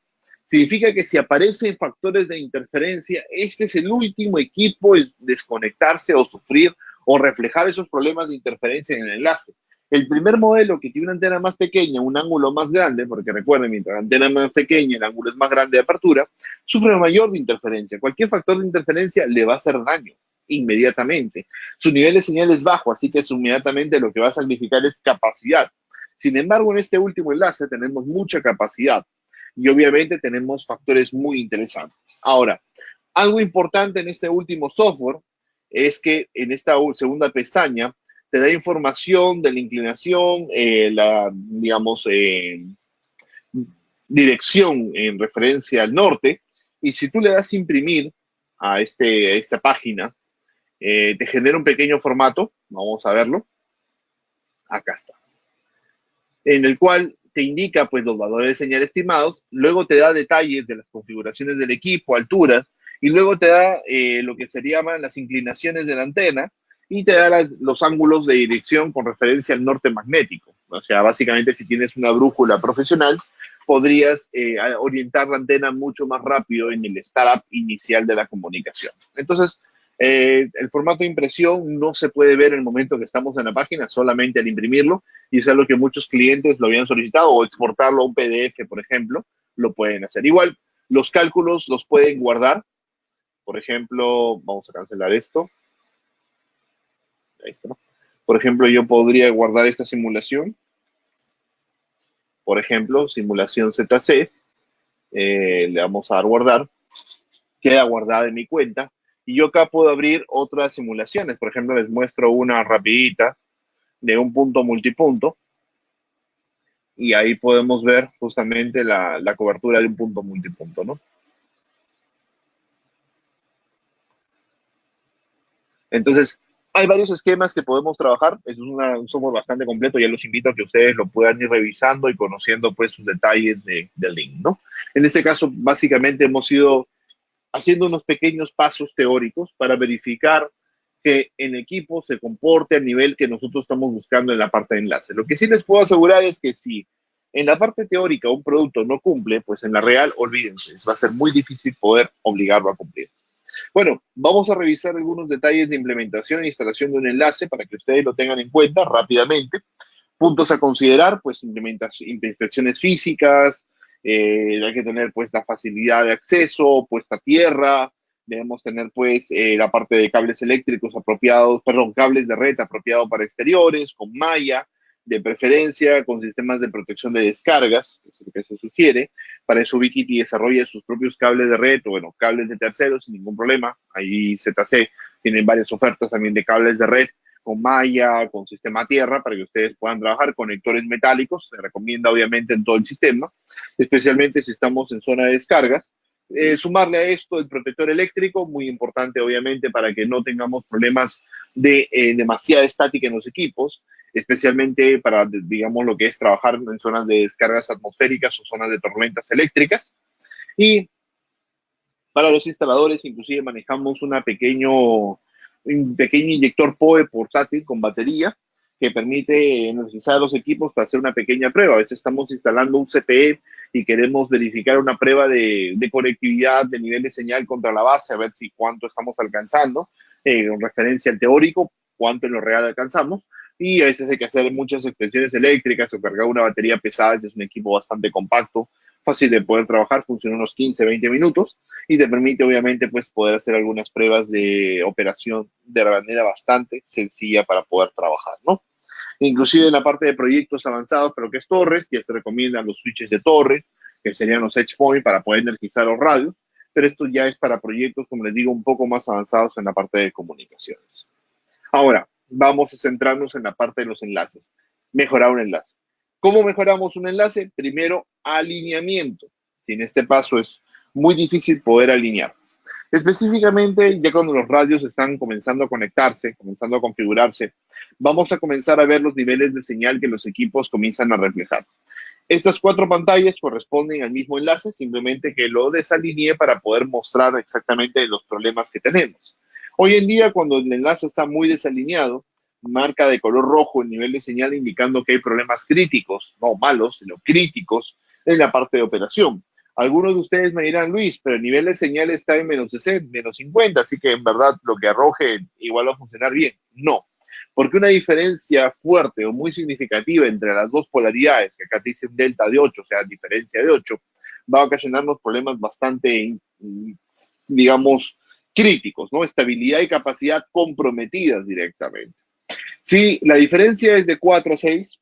Significa que si aparecen factores de interferencia, este es el último equipo en desconectarse o sufrir o reflejar esos problemas de interferencia en el enlace. El primer modelo que tiene una antena más pequeña, un ángulo más grande, porque recuerden, mientras la antena es más pequeña, el ángulo es más grande de apertura, sufre mayor de interferencia. Cualquier factor de interferencia le va a hacer daño inmediatamente. Su nivel de señal es bajo, así que inmediatamente lo que va a sacrificar es capacidad. Sin embargo, en este último enlace tenemos mucha capacidad y obviamente tenemos factores muy interesantes. Ahora, algo importante en este último software es que en esta segunda pestaña te da información de la inclinación, digamos, dirección en referencia al norte, y si tú le das imprimir a esta página, te genera un pequeño formato, vamos a verlo, acá está, en el cual te indica pues los valores de señal estimados, luego te da detalles de las configuraciones del equipo, alturas, y luego te da lo que se llaman las inclinaciones de la antena, y te da los ángulos de dirección con referencia al norte magnético. O sea, básicamente si tienes una brújula profesional, podrías orientar la antena mucho más rápido en el startup inicial de la comunicación. Entonces, el formato de impresión no se puede ver en el momento que estamos en la página, solamente al imprimirlo, y es algo que muchos clientes lo habían solicitado, o exportarlo a un PDF, por ejemplo, lo pueden hacer. Igual, los cálculos los pueden guardar. Por ejemplo, vamos a cancelar esto. Ahí está. Por ejemplo, yo podría guardar esta simulación. Por ejemplo, simulación ZC. Le vamos a dar guardar. Queda guardada en mi cuenta. Y yo acá puedo abrir otras simulaciones. Por ejemplo, les muestro una rapidita de un punto multipunto. Y ahí podemos ver justamente la cobertura de un punto multipunto, ¿no? Entonces, hay varios esquemas que podemos trabajar. Es un software bastante completo. Ya los invito a que ustedes lo puedan ir revisando y conociendo pues sus detalles del link, ¿no? En este caso, básicamente hemos ido haciendo unos pequeños pasos teóricos para verificar que el equipo se comporte al nivel que nosotros estamos buscando en la parte de enlace. Lo que sí les puedo asegurar es que si en la parte teórica un producto no cumple, pues en la real, olvídense, va a ser muy difícil poder obligarlo a cumplir. Bueno, vamos a revisar algunos detalles de implementación e instalación de un enlace para que ustedes lo tengan en cuenta rápidamente. Puntos a considerar, pues inspecciones físicas, hay que tener pues la facilidad de acceso, puesta a tierra, debemos tener pues la parte de cables eléctricos apropiados, perdón, cables de red apropiados para exteriores, con malla, de preferencia, con sistemas de protección de descargas, que es lo que se sugiere. Para eso Ubiquiti desarrolla sus propios cables de red, o bueno, cables de terceros sin ningún problema. Ahí ZC tiene varias ofertas también de cables de red con malla, con sistema tierra, para que ustedes puedan trabajar, conectores metálicos, se recomienda obviamente en todo el sistema, especialmente si estamos en zona de descargas. Sumarle a esto el protector eléctrico, muy importante obviamente para que no tengamos problemas de demasiada estática en los equipos, especialmente para, digamos, lo que es trabajar en zonas de descargas atmosféricas o zonas de tormentas eléctricas. Y para los instaladores, inclusive manejamos un pequeño inyector PoE portátil con batería que permite energizar los equipos para hacer una pequeña prueba. A veces estamos instalando un CPE y queremos verificar una prueba de conectividad de nivel de señal contra la base, a ver si cuánto estamos alcanzando, con referencia al teórico, cuánto en lo real alcanzamos. Y a veces hay que hacer muchas extensiones eléctricas o cargar una batería pesada. Este es un equipo bastante compacto, fácil de poder trabajar, funciona unos 15, 20 minutos y te permite obviamente pues poder hacer algunas pruebas de operación de manera bastante sencilla para poder trabajar, ¿no? Inclusive en la parte de proyectos avanzados, pero que es torres, ya se recomiendan los switches de torre, que serían los edge point para poder energizar los radios, pero esto ya es para proyectos, como les digo, un poco más avanzados en la parte de comunicaciones. Ahora, vamos a centrarnos en la parte de los enlaces. Mejorar un enlace. ¿Cómo mejoramos un enlace? Primero, alineamiento. Si en este paso es muy difícil poder alinear. Específicamente, ya cuando los radios están comenzando a conectarse, comenzando a configurarse, vamos a comenzar a ver los niveles de señal que los equipos comienzan a reflejar. Estas 4 pantallas corresponden al mismo enlace, simplemente que lo desalinee para poder mostrar exactamente los problemas que tenemos. Hoy en día, cuando el enlace está muy desalineado, marca de color rojo el nivel de señal indicando que hay problemas críticos, no malos, sino críticos en la parte de operación. Algunos de ustedes me dirán, Luis, pero el nivel de señal está en menos 60, menos 50, así que en verdad lo que arroje igual va a funcionar bien. No, porque una diferencia fuerte o muy significativa entre las dos polaridades, que acá te dice un delta de 8, o sea, diferencia de 8, va a ocasionarnos problemas bastante, digamos, críticos, ¿no? Estabilidad y capacidad comprometidas directamente. Si la diferencia es de 4 a 6,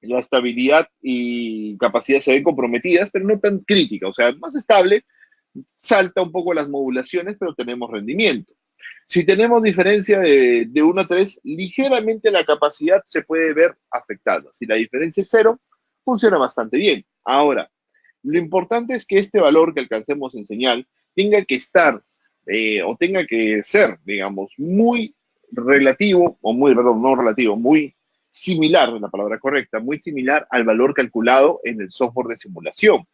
la estabilidad y capacidad se ven comprometidas, pero no tan crítica, o sea, más estable, salta un poco las modulaciones, pero tenemos rendimiento. Si tenemos diferencia de 1 a 3, ligeramente la capacidad se puede ver afectada. Si la diferencia es cero, funciona bastante bien. Ahora, lo importante es que este valor que alcancemos en señal tenga que estar o tenga que ser, digamos, muy relativo, o muy, perdón, no relativo, muy similar, la palabra correcta, muy similar al valor calculado en el software de simulación.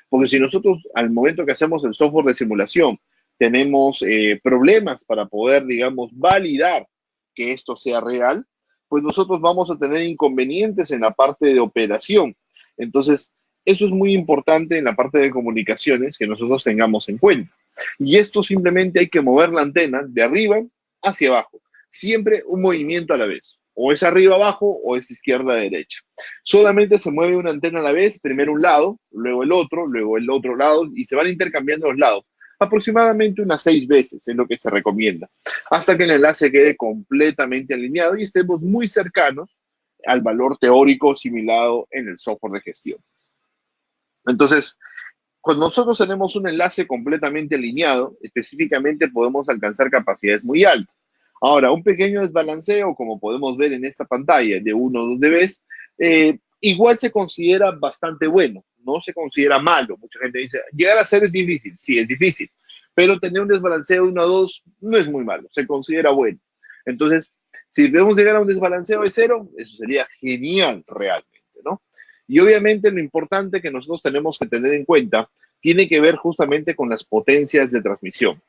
Porque si nosotros al momento que hacemos el software de simulación tenemos problemas para poder, digamos, validar que esto sea real, pues nosotros vamos a tener inconvenientes en la parte de operación. Entonces, eso es muy importante en la parte de comunicaciones que nosotros tengamos en cuenta. Y esto simplemente hay que mover la antena de arriba hacia abajo. Siempre un movimiento a la vez. O es arriba abajo o es izquierda a derecha. Solamente se mueve una antena a la vez, primero un lado, luego el otro lado, y se van intercambiando los lados. Aproximadamente unas 6 veces es lo que se recomienda, hasta que el enlace quede completamente alineado y estemos muy cercanos al valor teórico simulado en el software de gestión. Entonces, cuando nosotros tenemos un enlace completamente alineado, específicamente podemos alcanzar capacidades muy altas. Ahora, un pequeño desbalanceo, como podemos ver en esta pantalla de 1 o 2 dB, igual se considera bastante bueno, no se considera malo. Mucha gente dice, llegar a 0 es difícil, sí, es difícil, pero tener un desbalanceo de 1 a 2 no es muy malo, se considera bueno. Entonces, si podemos llegar a un desbalanceo de 0, eso sería genial realmente, ¿no? Y obviamente lo importante que nosotros tenemos que tener en cuenta tiene que ver justamente con las potencias de transmisión.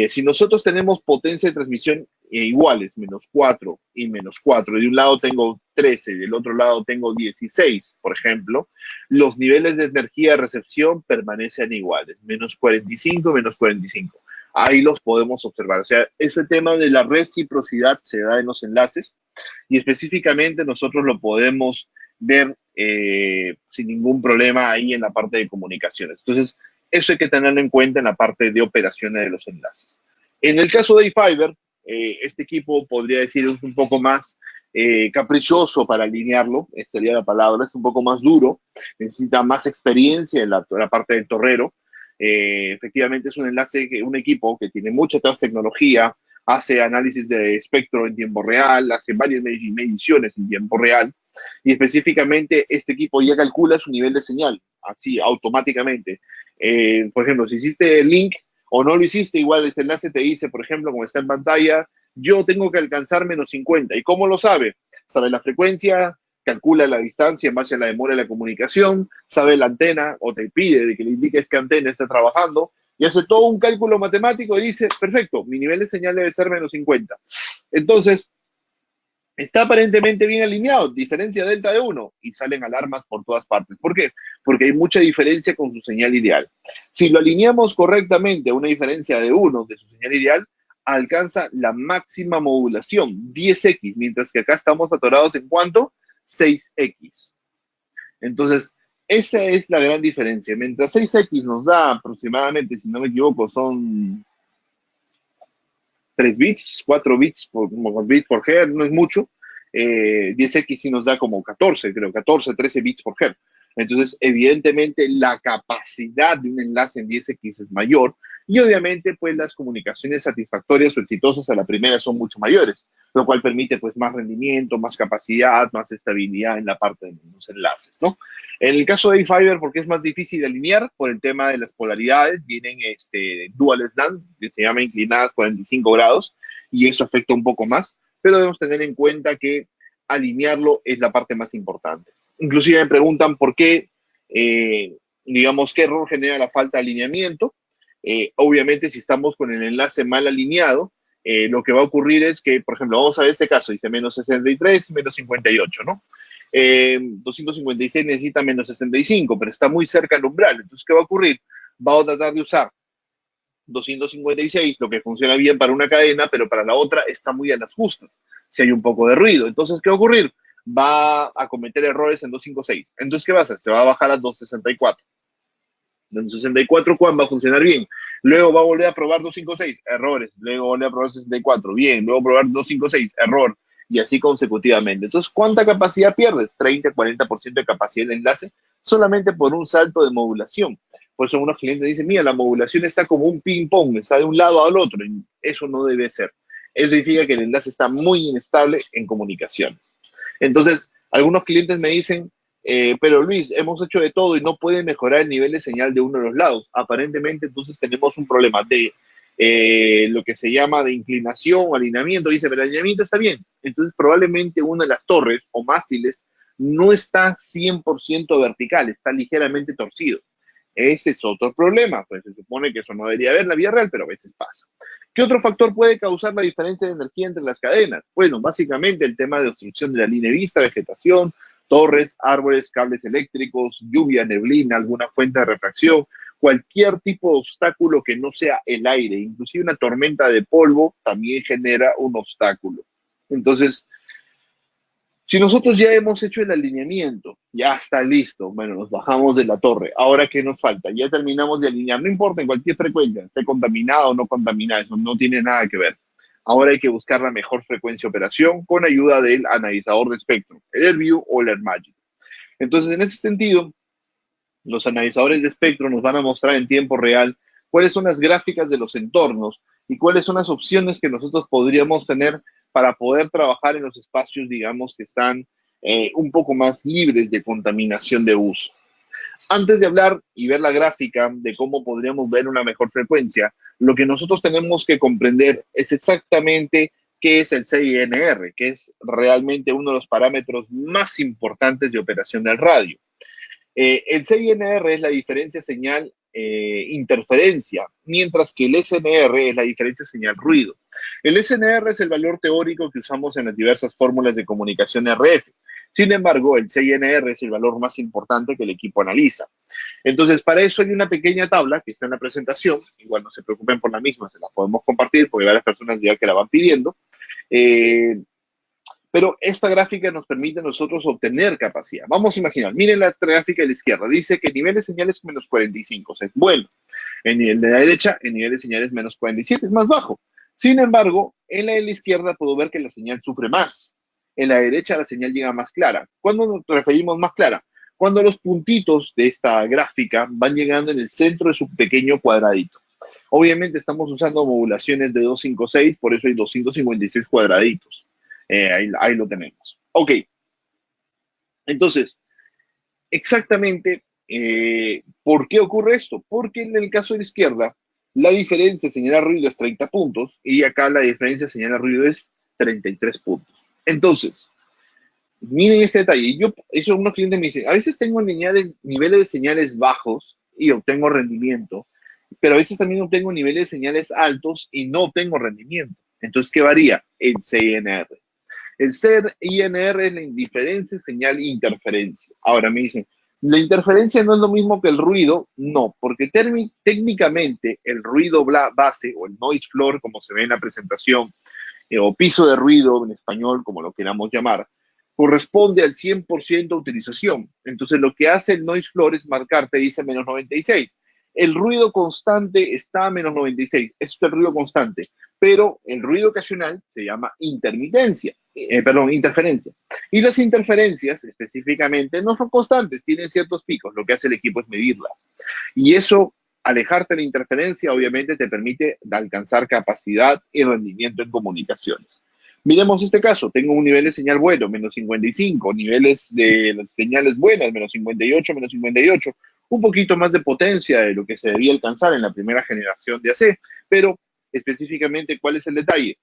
Si nosotros tenemos potencia de transmisión iguales, -4 y -4, de un lado tengo 13 y del otro lado tengo 16, por ejemplo, los niveles de energía de recepción permanecen iguales, -45, -45. Ahí los podemos observar. O sea, ese tema de la reciprocidad se da en los enlaces y específicamente nosotros lo podemos ver sin ningún problema ahí en la parte de comunicaciones. Entonces, eso hay que tenerlo en cuenta en la parte de operaciones de los enlaces. En el caso de iFiber, este equipo podría decir es un poco más caprichoso para alinearlo, esta sería la palabra, es un poco más duro, necesita más experiencia en la parte del torrero. Efectivamente es un enlace, un equipo que tiene mucha tecnología, hace análisis de espectro en tiempo real, hace varias mediciones en tiempo real, y específicamente este equipo ya calcula su nivel de señal, así automáticamente. Por ejemplo, si hiciste el link o no lo hiciste, igual este enlace te dice, por ejemplo, como está en pantalla, yo tengo que alcanzar -50. ¿Y cómo lo sabe? Sabe la frecuencia, calcula la distancia en base a la demora de la comunicación, sabe la antena o te pide de que le indiques qué antena está trabajando y hace todo un cálculo matemático y dice, perfecto, mi nivel de señal debe ser -50. Entonces, está aparentemente bien alineado, diferencia delta de 1 y salen alarmas por todas partes. ¿Por qué? Porque hay mucha diferencia con su señal ideal. Si lo alineamos correctamente a una diferencia de 1 de su señal ideal, alcanza la máxima modulación, 10x, mientras que acá estamos atorados en ¿cuánto? 6x. Entonces, esa es la gran diferencia. Mientras 6x nos da aproximadamente, si no me equivoco, son 3 bits, 4 bits por hertz, no es mucho. 10x sí nos da como 14, creo, 14, 13 bits por hertz. Entonces, evidentemente, la capacidad de un enlace en 10x es mayor y obviamente, pues las comunicaciones satisfactorias o exitosas a la primera son mucho mayores, lo cual permite pues más rendimiento, más capacidad, más estabilidad en la parte de los enlaces, ¿no? En el caso de iFiber, porque es más difícil de alinear por el tema de las polaridades, vienen dual SLAM, que se llama inclinadas 45 grados, y eso afecta un poco más, pero debemos tener en cuenta que alinearlo es la parte más importante. Inclusive me preguntan por qué, digamos, qué error genera la falta de alineamiento. Obviamente, si estamos con el enlace mal alineado, lo que va a ocurrir es que, por ejemplo, vamos a ver este caso, dice -63, -58, ¿no? 256 necesita -65, pero está muy cerca del umbral. Entonces, ¿qué va a ocurrir? Va a tratar de usar 256, lo que funciona bien para una cadena, pero para la otra está muy a las justas, si hay un poco de ruido. Entonces, ¿qué va a ocurrir? Va a cometer errores en 256. Entonces, ¿qué va a hacer? Se va a bajar a 264. 264 ¿cuándo va a funcionar bien? Luego va a volver a probar 256, errores. Luego va a volver a probar 64, bien. Luego probar 256, error. Y así consecutivamente. Entonces, ¿cuánta capacidad pierdes? 30, 40% de capacidad del enlace solamente por un salto de modulación. Por eso unos clientes dicen, mira, la modulación está como un ping-pong, está de un lado al otro. Y eso no debe ser. Eso significa que el enlace está muy inestable en comunicación. Entonces, algunos clientes me dicen, pero Luis, hemos hecho de todo y no puede mejorar el nivel de señal de uno de los lados. Aparentemente, entonces tenemos un problema de lo que se llama de inclinación o alineamiento. Dice, pero el alineamiento está bien. Entonces, probablemente una de las torres o mástiles no está 100% vertical, está ligeramente torcido. Ese es otro problema, pues se supone que eso no debería haber en la vida real, pero a veces pasa. ¿Qué otro factor puede causar la diferencia de energía entre las cadenas? Bueno, básicamente el tema de obstrucción de la línea de vista, vegetación, torres, árboles, cables eléctricos, lluvia, neblina, alguna fuente de refracción, cualquier tipo de obstáculo que no sea el aire, inclusive una tormenta de polvo también genera un obstáculo. Entonces, si nosotros ya hemos hecho el alineamiento, ya está listo, bueno, nos bajamos de la torre. Ahora, ¿qué nos falta? Ya terminamos de alinear, no importa en cualquier frecuencia, esté contaminado o no contaminado, eso no tiene nada que ver. Ahora hay que buscar la mejor frecuencia de operación con ayuda del analizador de espectro, el AirView o el AirMagic. Entonces, en ese sentido, los analizadores de espectro nos van a mostrar en tiempo real cuáles son las gráficas de los entornos y cuáles son las opciones que nosotros podríamos tener para poder trabajar en los espacios, digamos, que están un poco más libres de contaminación de uso. Antes de hablar y ver la gráfica de cómo podríamos ver una mejor frecuencia, lo que nosotros tenemos que comprender es exactamente qué es el CINR, que es realmente uno de los parámetros más importantes de operación del radio. El CINR es la diferencia señal interferencia, mientras que el SNR es la diferencia señal ruido. El SNR es el valor teórico que usamos en las diversas fórmulas de comunicación RF. Sin embargo, el CINR es el valor más importante que el equipo analiza. Entonces, para eso hay una pequeña tabla que está en la presentación. Igual no se preocupen por la misma, se la podemos compartir porque varias personas ya que la van pidiendo. Pero esta gráfica nos permite a nosotros obtener capacidad. Vamos a imaginar, miren la gráfica de la izquierda, dice que el nivel de señal es menos 45, o sea, es bueno. En el de la derecha, el nivel de señal es menos 47, es más bajo. Sin embargo, en la de la izquierda puedo ver que la señal sufre más. En la derecha la señal llega más clara. ¿Cuándo nos referimos más clara? Cuando los puntitos de esta gráfica van llegando en el centro de su pequeño cuadradito. Obviamente estamos usando modulaciones de 256, por eso hay 256 cuadraditos. Ahí lo tenemos. Ok. Entonces, exactamente, ¿por qué ocurre esto? Porque en el caso de la izquierda, la diferencia señal ruido es 30 puntos y acá la diferencia señal ruido es 33 puntos. Entonces, miren este detalle. Eso unos clientes me dicen, a veces tengo niveles de señales bajos y obtengo rendimiento, pero a veces también obtengo niveles de señales altos y no obtengo rendimiento. Entonces, ¿qué varía? El CNR. El CINR es la indiferencia, señal, interferencia. Ahora me dicen, ¿la interferencia no es lo mismo que el ruido? No, porque técnicamente el ruido base o el noise floor, como se ve en la presentación, o piso de ruido en español, como lo queramos llamar, corresponde al 100% de utilización. Entonces lo que hace el noise floor es marcarte, dice menos 96. El ruido constante está a menos 96. Eso es el ruido constante. Pero el ruido ocasional se llama interferencia. Y las interferencias específicamente no son constantes, tienen ciertos picos. Lo que hace el equipo es medirla. Y eso, alejarte de la interferencia, obviamente te permite alcanzar capacidad y rendimiento en comunicaciones. Miremos este caso, tengo un nivel de señal bueno, menos 55, niveles de las señales buenas, menos 58, menos 58, un poquito más de potencia de lo que se debía alcanzar en la primera generación de AC, pero específicamente, ¿cuál es el detalle?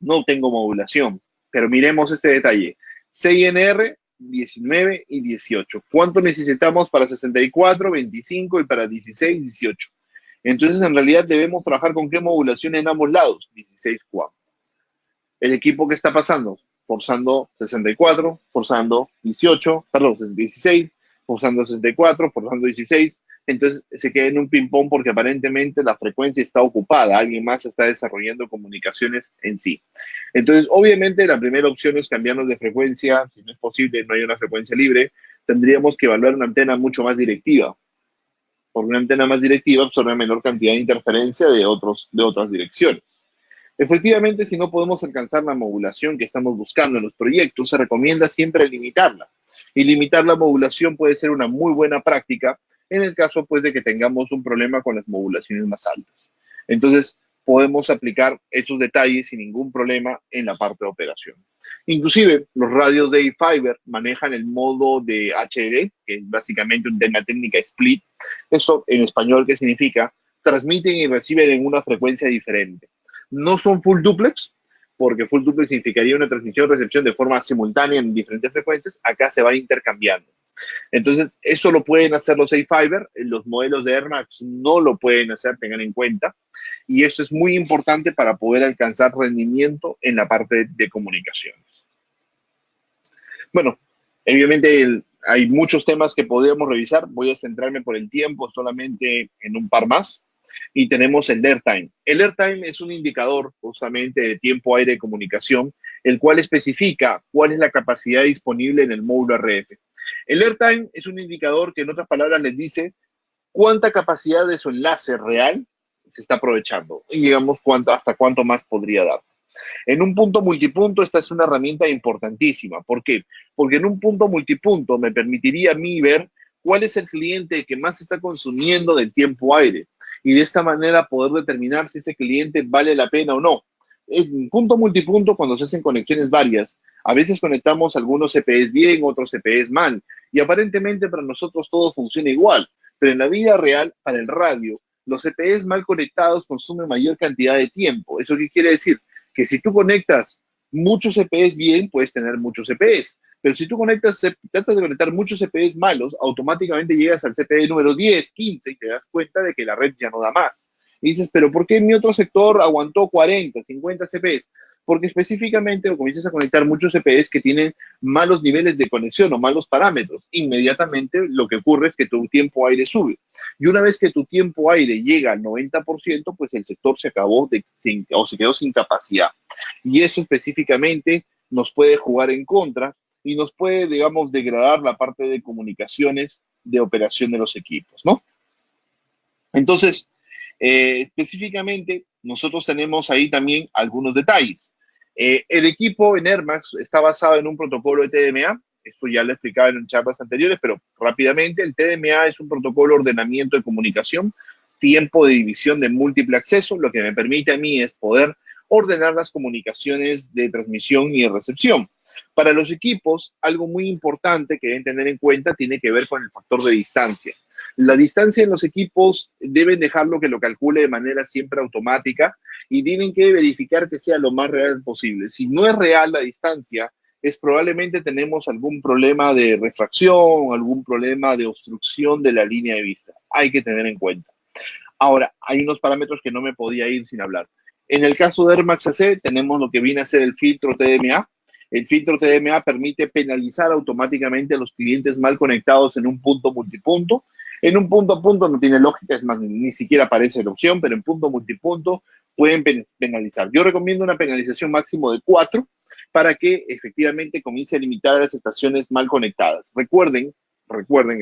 No tengo modulación, pero miremos este detalle. CINR 19 y 18. ¿Cuánto necesitamos para 64, 25 y para 16, 18? Entonces, en realidad debemos trabajar con qué modulación en ambos lados, 16 QAM. El equipo que está pasando, forzando 64, forzando 18, perdón, 16, forzando 64, forzando 16. Entonces se queda en un ping-pong porque aparentemente la frecuencia está ocupada, alguien más está desarrollando comunicaciones en sí. Entonces, obviamente, la primera opción es cambiarnos de frecuencia. Si no es posible, no hay una frecuencia libre, tendríamos que evaluar una antena mucho más directiva. Porque una antena más directiva absorbe menor cantidad de interferencia de otras direcciones. Efectivamente, si no podemos alcanzar la modulación que estamos buscando en los proyectos, se recomienda siempre limitarla. Y limitar la modulación puede ser una muy buena práctica en el caso pues de que tengamos un problema con las modulaciones más altas. Entonces, podemos aplicar esos detalles sin ningún problema en la parte de operación. Inclusive, los radios de Fiber manejan el modo de HD, que es básicamente una técnica split. Eso en español, ¿qué significa? Transmiten y reciben en una frecuencia diferente. No son full duplex, porque full duplex significaría una transmisión-recepción de forma simultánea en diferentes frecuencias. Acá se va intercambiando. Entonces, eso lo pueden hacer los A-Fiber, los modelos de Air Max no lo pueden hacer, tengan en cuenta, y eso es muy importante para poder alcanzar rendimiento en la parte de comunicaciones. Bueno, obviamente hay muchos temas que podríamos revisar, voy a centrarme por el tiempo solamente en un par más, y tenemos el airtime. El airtime es un indicador justamente de tiempo aire de comunicación, el cual especifica cuál es la capacidad disponible en el módulo RF. El airtime es un indicador que en otras palabras les dice cuánta capacidad de su enlace real se está aprovechando y digamos hasta cuánto más podría dar. En un punto multipunto esta es una herramienta importantísima. ¿Por qué? Porque en un punto multipunto me permitiría a mí ver cuál es el cliente que más está consumiendo del tiempo aire y de esta manera poder determinar si ese cliente vale la pena o no. En punto multipunto, cuando se hacen conexiones varias, a veces conectamos algunos CPEs bien, otros CPEs mal, y aparentemente para nosotros todo funciona igual, pero en la vida real, para el radio, los CPEs mal conectados consumen mayor cantidad de tiempo. ¿Eso qué quiere decir? Que si tú conectas muchos CPEs bien, puedes tener muchos CPEs. Pero si tú tratas de conectar muchos CPEs malos, automáticamente llegas al CPE número 10, 15 y te das cuenta de que la red ya no da más. Y dices, pero ¿por qué mi otro sector aguantó 40, 50 CPEs? Porque específicamente lo comienzas a conectar muchos CPEs que tienen malos niveles de conexión o malos parámetros. Inmediatamente lo que ocurre es que tu tiempo aire sube. Y una vez que tu tiempo aire llega al 90%, pues el sector se acabó o se quedó sin capacidad. Y eso específicamente nos puede jugar en contra y nos puede, digamos, degradar la parte de comunicaciones de operación de los equipos, ¿no? Entonces, específicamente, nosotros tenemos ahí también algunos detalles. El equipo en Air Max está basado en un protocolo de TDMA, eso ya lo he explicado en charlas anteriores, pero rápidamente, el TDMA es un protocolo de ordenamiento de comunicación, tiempo de división de múltiple acceso, lo que me permite a mí es poder ordenar las comunicaciones de transmisión y de recepción. Para los equipos, algo muy importante que deben tener en cuenta tiene que ver con el factor de distancia. La distancia en los equipos deben dejarlo que lo calcule de manera siempre automática y tienen que verificar que sea lo más real posible. Si no es real la distancia, es probablemente tenemos algún problema de refracción, algún problema de obstrucción de la línea de vista. Hay que tener en cuenta. Ahora, hay unos parámetros que no me podía ir sin hablar. En el caso de Air Max AC, tenemos lo que viene a ser el filtro TDMA. El filtro TDMA permite penalizar automáticamente a los clientes mal conectados en un punto multipunto. En un punto a punto no tiene lógica, es más, ni siquiera aparece la opción, pero en punto multipunto pueden penalizar. Yo recomiendo una penalización máximo de 4 para que efectivamente comience a limitar a las estaciones mal conectadas. Recuerden,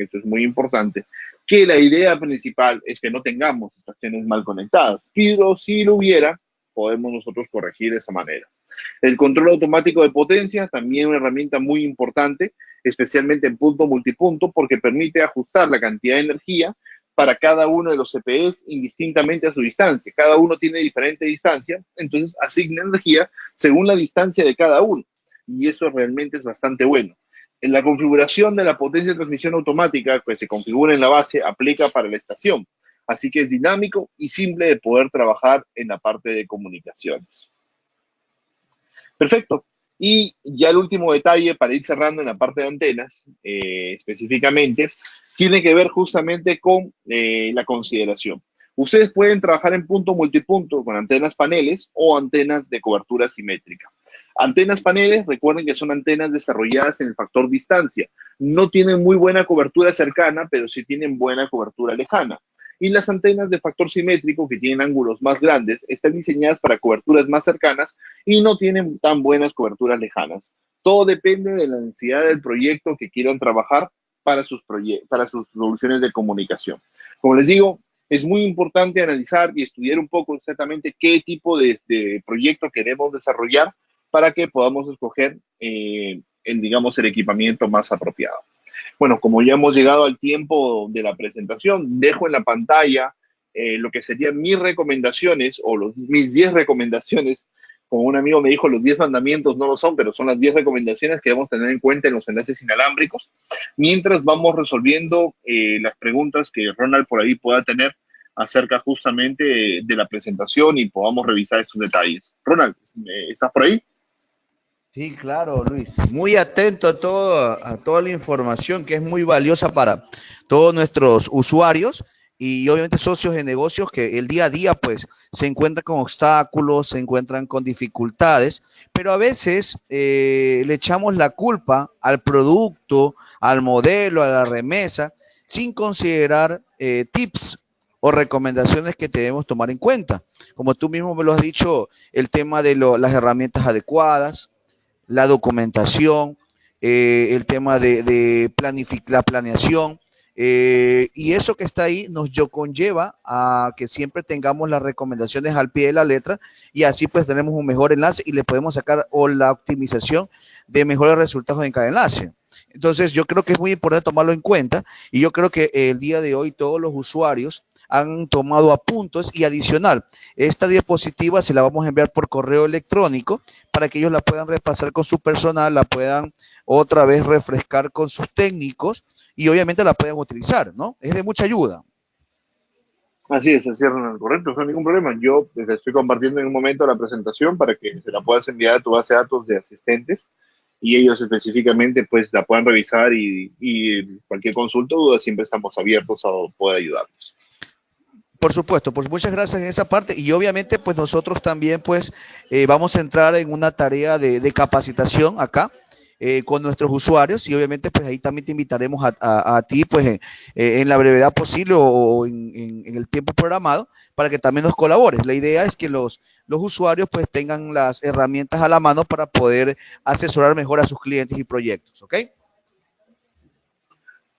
esto es muy importante, que la idea principal es que no tengamos estaciones mal conectadas, pero si lo hubiera, podemos nosotros corregir de esa manera. El control automático de potencia, también una herramienta muy importante, especialmente en punto multipunto, porque permite ajustar la cantidad de energía para cada uno de los CPEs indistintamente a su distancia. Cada uno tiene diferente distancia, entonces asigna energía según la distancia de cada uno. Y eso realmente es bastante bueno. En la configuración de la potencia de transmisión automática que se configura en la base aplica para la estación. Así que es dinámico y simple de poder trabajar en la parte de comunicaciones. Perfecto. Y ya el último detalle para ir cerrando en la parte de antenas, específicamente, tiene que ver justamente con la consideración. Ustedes pueden trabajar en punto multipunto con antenas paneles o antenas de cobertura simétrica. Antenas paneles, recuerden que son antenas desarrolladas en el factor distancia. No tienen muy buena cobertura cercana, pero sí tienen buena cobertura lejana. Y las antenas de factor simétrico, que tienen ángulos más grandes, están diseñadas para coberturas más cercanas y no tienen tan buenas coberturas lejanas. Todo depende de la densidad del proyecto que quieran trabajar para sus soluciones de comunicación. Como les digo, es muy importante analizar y estudiar un poco exactamente qué tipo de proyecto queremos desarrollar para que podamos escoger, digamos, el equipamiento más apropiado. Bueno, como ya hemos llegado al tiempo de la presentación, dejo en la pantalla lo que serían mis recomendaciones o mis 10 recomendaciones. Como un amigo me dijo, los 10 mandamientos no lo son, pero son las 10 recomendaciones que debemos tener en cuenta en los enlaces inalámbricos, mientras vamos resolviendo las preguntas que Ronald por ahí pueda tener acerca justamente de la presentación y podamos revisar estos detalles. Ronald, ¿estás por ahí? Sí, claro, Luis. Muy atento a toda la información que es muy valiosa para todos nuestros usuarios y obviamente socios de negocios que el día a día pues se encuentran con obstáculos, se encuentran con dificultades, pero a veces le echamos la culpa al producto, al modelo, a la remesa, sin considerar tips o recomendaciones que debemos tomar en cuenta. Como tú mismo me lo has dicho, el tema de las herramientas adecuadas, la documentación, el tema de la planeación, y eso que está ahí nos conlleva a que siempre tengamos las recomendaciones al pie de la letra y así pues tenemos un mejor enlace y le podemos sacar o la optimización de mejores resultados en cada enlace. Entonces yo creo que es muy importante tomarlo en cuenta y yo creo que el día de hoy todos los usuarios han tomado apuntes y adicional, esta diapositiva se la vamos a enviar por correo electrónico para que ellos la puedan repasar con su personal, la puedan otra vez refrescar con sus técnicos y obviamente la puedan utilizar, ¿no? Es de mucha ayuda. Así es, Ronald, correcto, sin ningún problema. Yo pues, estoy compartiendo en un momento la presentación para que se la puedas enviar a tu base de datos de asistentes y ellos específicamente pues la puedan revisar y cualquier consulta o duda siempre estamos abiertos a poder ayudarlos. Por supuesto, pues muchas gracias en esa parte y obviamente pues nosotros también pues vamos a entrar en una tarea de capacitación acá con nuestros usuarios y obviamente pues ahí también te invitaremos a ti pues en la brevedad posible o en el tiempo programado para que también nos colabores. La idea es que los usuarios pues tengan las herramientas a la mano para poder asesorar mejor a sus clientes y proyectos, ¿ok?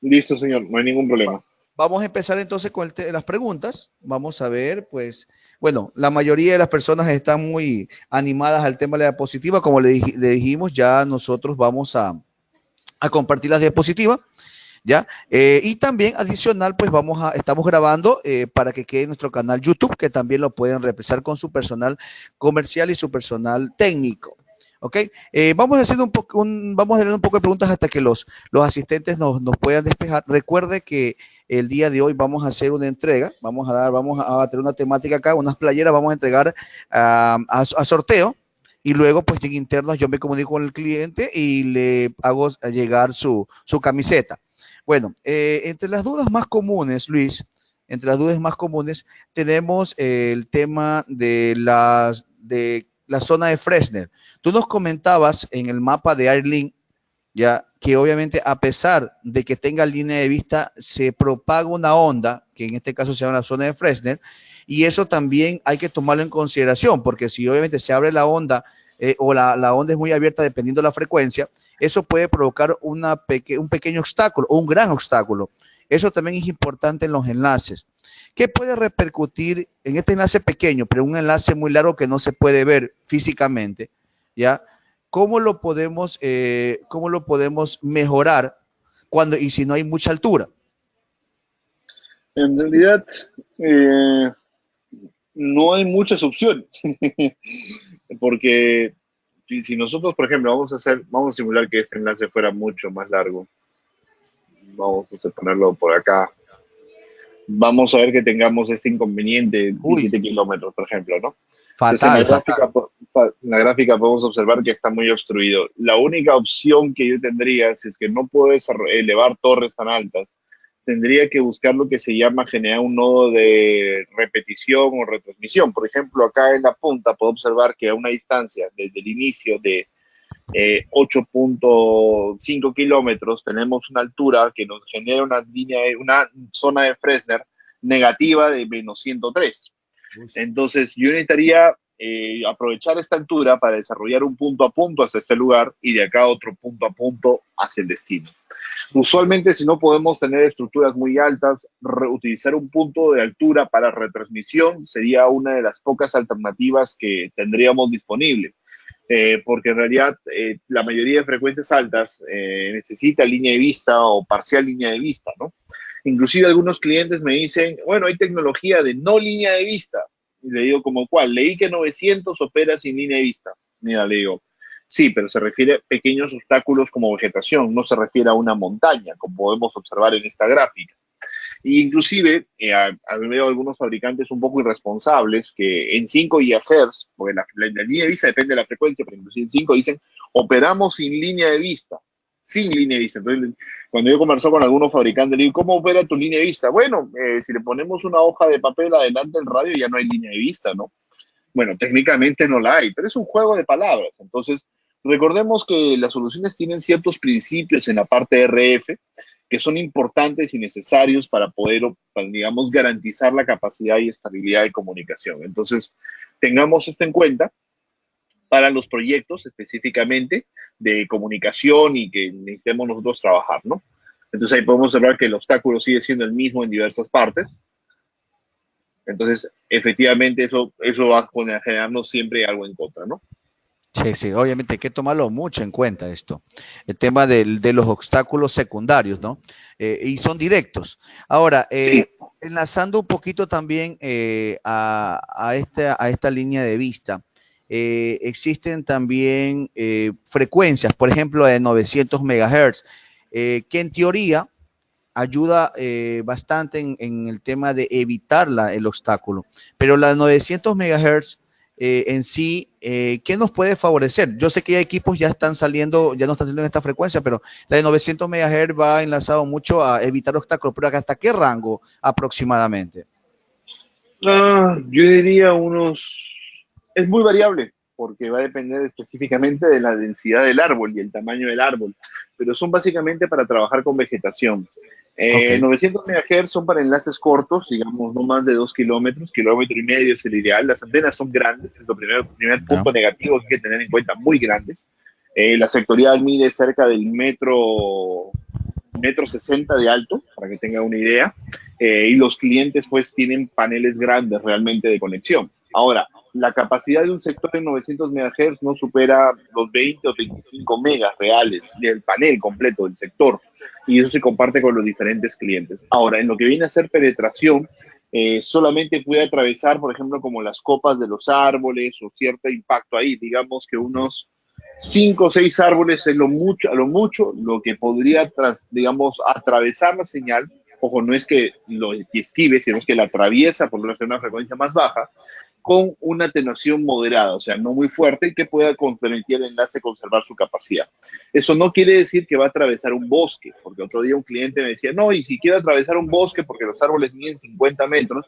Listo, señor, no hay ningún problema. Vamos a empezar entonces con las preguntas. Vamos a ver, pues, bueno, la mayoría de las personas están muy animadas al tema de la diapositiva. Como le dijimos, ya nosotros vamos a compartir las diapositivas, ¿ya? Y también adicional, pues estamos grabando para que quede en nuestro canal YouTube, que también lo pueden represar con su personal comercial y su personal técnico. ¿Ok? Vamos a tener un poco de preguntas hasta que los asistentes nos puedan despejar. Recuerde que el día de hoy vamos a hacer una entrega, vamos a tener una temática acá, unas playeras, vamos a entregar a sorteo y luego pues en internos yo me comunico con el cliente y le hago llegar su camiseta. Bueno, entre las dudas más comunes, Luis, entre las dudas más comunes tenemos el tema de la zona de Fresnel. Tú nos comentabas en el mapa de Airlink, ya que obviamente a pesar de que tenga línea de vista, se propaga una onda, que en este caso se llama la zona de Fresnel, y eso también hay que tomarlo en consideración, porque si obviamente se abre la onda o la onda es muy abierta dependiendo de la frecuencia, eso puede provocar un pequeño obstáculo o un gran obstáculo. Eso también es importante en los enlaces. ¿Qué puede repercutir en este enlace pequeño, pero un enlace muy largo que no se puede ver físicamente? ¿Ya? Cómo lo podemos mejorar y si no hay mucha altura? En realidad, eh, no hay muchas opciones, porque si nosotros, por ejemplo, vamos a simular que este enlace fuera mucho más largo, vamos a ponerlo por acá, vamos a ver que tengamos este inconveniente, Uy, 17 kilómetros, por ejemplo, ¿no? Entonces, fatal, fatal. en la gráfica podemos observar que está muy obstruido. La única opción que yo tendría, si es que no puedo elevar torres tan altas, tendría que buscar lo que se llama generar un nodo de repetición o retransmisión. Por ejemplo, acá en la punta puedo observar que a una distancia desde el inicio de 8.5 kilómetros tenemos una altura que nos genera una zona de Fresnel negativa de menos 103. Uy. Entonces, yo necesitaría aprovechar esta altura para desarrollar un punto a punto hasta este lugar y de acá otro punto a punto hacia el destino. Usualmente, si no podemos tener estructuras muy altas, utilizar un punto de altura para retransmisión sería una de las pocas alternativas que tendríamos disponible. porque en realidad la mayoría de frecuencias altas necesita línea de vista o parcial línea de vista, ¿no? Inclusive algunos clientes me dicen, bueno, hay tecnología de no línea de vista. Y le digo, ¿como cuál? Leí que 900 opera sin línea de vista. Mira, le digo, sí, pero se refiere a pequeños obstáculos como vegetación, no se refiere a una montaña, como podemos observar en esta gráfica. Y inclusive, veo algunos fabricantes un poco irresponsables que en 5 GHz, porque la línea de vista depende de la frecuencia, pero inclusive en 5 dicen, operamos sin línea de vista, sin línea de vista. Entonces, cuando yo converso con algunos fabricantes, le digo, ¿cómo opera tu línea de vista? Bueno, si le ponemos una hoja de papel adelante del radio, ya no hay línea de vista, ¿no? Bueno, técnicamente no la hay, pero es un juego de palabras. Entonces, recordemos que las soluciones tienen ciertos principios en la parte de RF que son importantes y necesarios para poder, digamos, garantizar la capacidad y estabilidad de comunicación. Entonces, tengamos esto en cuenta para los proyectos específicamente de comunicación y que necesitemos nosotros trabajar, ¿no? Entonces ahí podemos observar que el obstáculo sigue siendo el mismo en diversas partes. Entonces, efectivamente, eso va a generarnos siempre algo en contra, ¿no? Sí, sí, obviamente hay que tomarlo mucho en cuenta esto. El tema de los obstáculos secundarios, ¿no? Y son directos. Ahora, Sí, enlazando un poquito también a esta línea de vista, existen también frecuencias, por ejemplo, de 900 MHz, que en teoría ayuda bastante en el tema de evitar el obstáculo. Pero las 900 MHz en sí, ¿qué nos puede favorecer? Yo sé que ya equipos ya están saliendo, ya no están saliendo en esta frecuencia, pero la de 900 MHz va enlazado mucho a evitar obstáculos, pero ¿hasta qué rango aproximadamente? yo diría es muy variable, porque va a depender específicamente de la densidad del árbol y el tamaño del árbol, pero son básicamente para trabajar con vegetación. Ok, 900 MHz son para enlaces cortos, digamos, no más de 2 kilómetros, kilómetro y medio es el ideal. Las antenas son grandes, es lo primer ya, punto negativo que hay que tener en cuenta, muy grandes. La sectorial mide cerca del metro 60 de alto, para que tenga una idea, y los clientes pues tienen paneles grandes realmente de conexión. Ahora, la capacidad de un sector en 900 MHz no supera los 20 o 25 megas reales del panel completo del sector, y eso se comparte con los diferentes clientes. Ahora, en lo que viene a ser penetración, solamente puede atravesar, por ejemplo, como las copas de los árboles o cierto impacto ahí, digamos que unos 5 o 6 árboles es lo que podría, digamos, atravesar la señal. Ojo, no es que lo esquive, sino es que la atraviesa por una frecuencia más baja, con una atenuación moderada, o sea, no muy fuerte, y que pueda permitir el enlace conservar su capacidad. Eso no quiere decir que va a atravesar un bosque, porque otro día un cliente me decía, no, y si quiero atravesar un bosque porque los árboles miden 50 metros,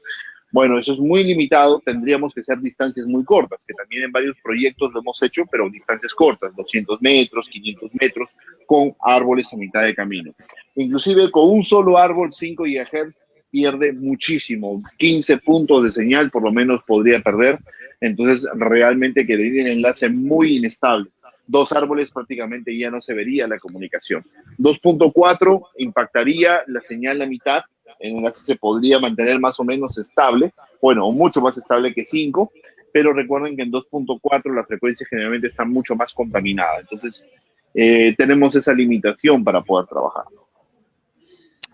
bueno, eso es muy limitado, tendríamos que ser distancias muy cortas, que también en varios proyectos lo hemos hecho, pero distancias cortas, 200 metros, 500 metros, con árboles a mitad de camino. Inclusive con un solo árbol, 5 GHz, pierde muchísimo, 15 puntos de señal por lo menos podría perder, entonces realmente quedaría un enlace muy inestable. 2 árboles prácticamente ya no se vería la comunicación. 2.4 impactaría la señal a mitad, en enlace se podría mantener más o menos estable, bueno, mucho más estable que 5, pero recuerden que en 2.4 la frecuencia generalmente está mucho más contaminada, entonces tenemos esa limitación para poder trabajar.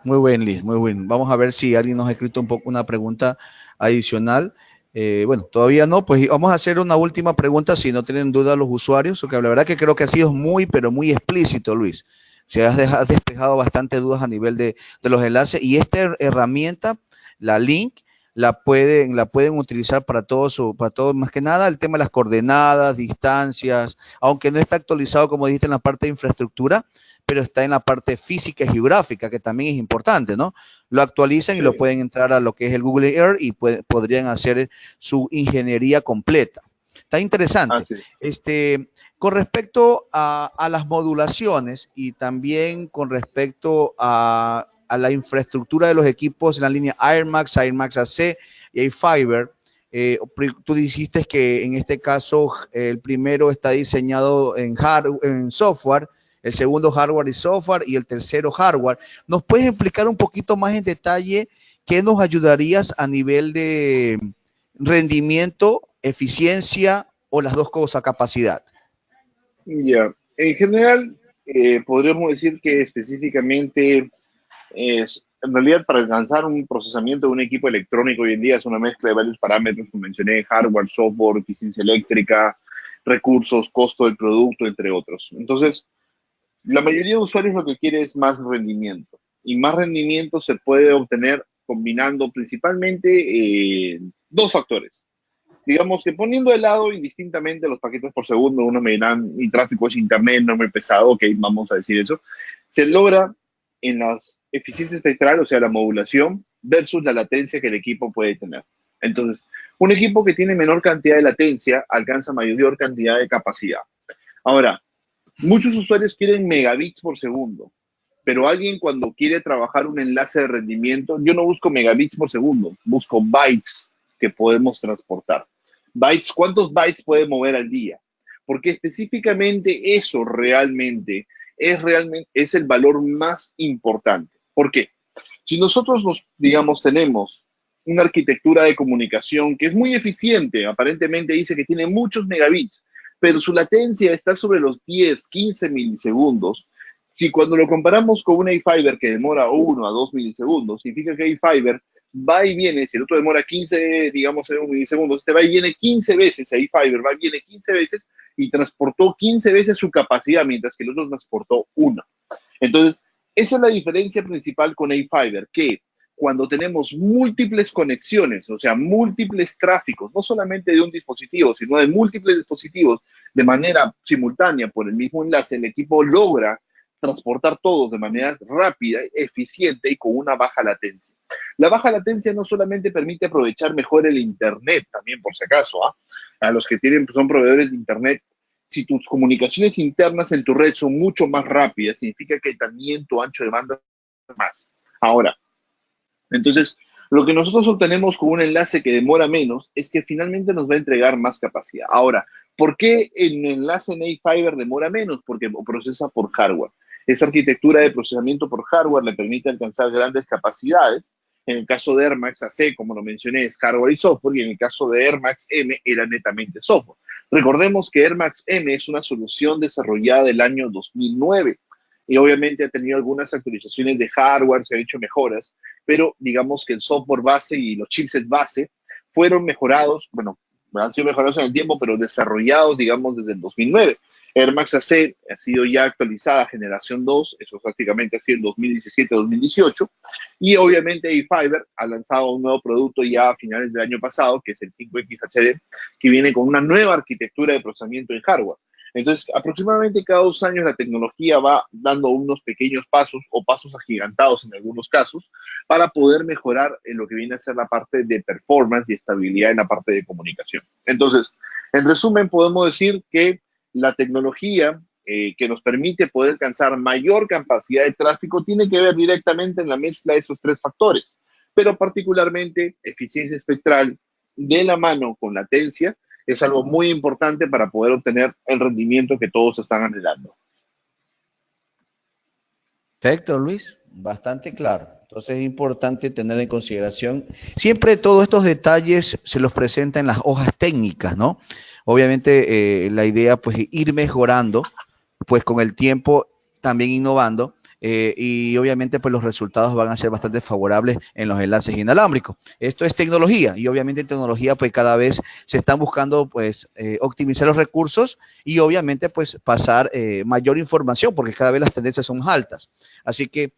muy buen, Liz, muy bien. Vamos a ver si alguien nos ha escrito un poco una pregunta adicional. Bueno, todavía no, pues vamos a hacer una última pregunta si no tienen duda los usuarios, porque la verdad que creo que ha sido muy, pero muy explícito, Luis. O sea, has despejado bastante dudas a nivel de los enlaces y esta herramienta, la Link, la pueden utilizar para todo, más que nada, el tema de las coordenadas, distancias, aunque no está actualizado, como dijiste, en la parte de infraestructura, pero está en la parte física y geográfica, que también es importante, ¿no? Lo actualizan y lo Sí. pueden entrar a lo que es el Google Earth y podrían hacer su ingeniería completa. Está interesante. Así es. Con respecto a las modulaciones y también con respecto a la infraestructura de los equipos en la línea AirMax, AirMax AC y AirFiber, tú dijiste que en este caso el primero está diseñado en software, el segundo hardware y software y el tercero hardware. ¿Nos puedes explicar un poquito más en detalle qué nos ayudarías a nivel de rendimiento, eficiencia o las dos cosas, capacidad? Ya, en general, podríamos decir que específicamente en realidad para alcanzar un procesamiento de un equipo electrónico hoy en día es una mezcla de varios parámetros, como mencioné, hardware, software, eficiencia eléctrica, recursos, costo del producto, entre otros. Entonces, la mayoría de usuarios lo que quiere es más rendimiento y más rendimiento se puede obtener combinando principalmente dos factores. Digamos que poniendo de lado indistintamente los paquetes por segundo, uno me dirán, mi tráfico es internet, no muy pesado, ok, vamos a decir eso, se logra en la eficiencia espectral, o sea, la modulación, versus la latencia que el equipo puede tener. Entonces, un equipo que tiene menor cantidad de latencia alcanza mayor cantidad de capacidad. Ahora, muchos usuarios quieren megabits por segundo, pero alguien cuando quiere trabajar un enlace de rendimiento, yo no busco megabits por segundo, busco bytes que podemos transportar. Bytes, ¿cuántos bytes puede mover al día? Porque específicamente eso realmente es el valor más importante. ¿Por qué? Si nosotros digamos, tenemos una arquitectura de comunicación que es muy eficiente, aparentemente dice que tiene muchos megabits, pero su latencia está sobre los 10, 15 milisegundos. Si cuando lo comparamos con un A-Fiber que demora 1 a 2 milisegundos, significa que A-Fiber va y viene, si el otro demora 15, digamos, en un milisegundo, este va y viene 15 veces, A-Fiber va y viene 15 veces y transportó 15 veces su capacidad, mientras que el otro transportó una. Entonces, esa es la diferencia principal con A-Fiber, que cuando tenemos múltiples conexiones, o sea, múltiples tráficos, no solamente de un dispositivo, sino de múltiples dispositivos de manera simultánea por el mismo enlace, el equipo logra transportar todos de manera rápida, eficiente y con una baja latencia. La baja latencia no solamente permite aprovechar mejor el Internet, también por si acaso, ¿eh? A los que son proveedores de Internet, si tus comunicaciones internas en tu red son mucho más rápidas, significa que también tu ancho de banda es más. Ahora, entonces, lo que nosotros obtenemos con un enlace que demora menos es que finalmente nos va a entregar más capacidad. Ahora, ¿por qué el enlace en A-Fiber demora menos? Porque procesa por hardware. Esa arquitectura de procesamiento por hardware le permite alcanzar grandes capacidades. En el caso de Air Max AC, como lo mencioné, es hardware y software, y en el caso de Air Max M era netamente software. Recordemos que Air Max M es una solución desarrollada del año 2009 y obviamente ha tenido algunas actualizaciones de hardware, se han hecho mejoras, pero digamos que el software base y los chipsets base fueron mejorados, bueno, han sido mejorados en el tiempo, pero desarrollados, digamos, desde el 2009. Air Max AC ha sido ya actualizada generación 2, eso prácticamente ha sido el 2017-2018, y obviamente A-Fiber ha lanzado un nuevo producto ya a finales del año pasado, que es el 5X HD, que viene con una nueva arquitectura de procesamiento en hardware. Entonces, aproximadamente cada 2 años la tecnología va dando unos pequeños pasos o pasos agigantados en algunos casos para poder mejorar en lo que viene a ser la parte de performance y estabilidad en la parte de comunicación. Entonces, en resumen, podemos decir que la tecnología que nos permite poder alcanzar mayor capacidad de tráfico tiene que ver directamente en la mezcla de esos tres factores, pero particularmente eficiencia espectral de la mano con latencia es algo muy importante para poder obtener el rendimiento que todos están anhelando. Perfecto, Luis, bastante claro. Entonces es importante tener en consideración, siempre todos estos detalles se los presenta en las hojas técnicas, ¿no? Obviamente la idea pues es ir mejorando, pues con el tiempo también innovando y obviamente pues los resultados van a ser bastante favorables en los enlaces inalámbricos. Esto es tecnología y obviamente en tecnología pues cada vez se están buscando pues optimizar los recursos y obviamente pues pasar mayor información porque cada vez las tendencias son más altas. Así que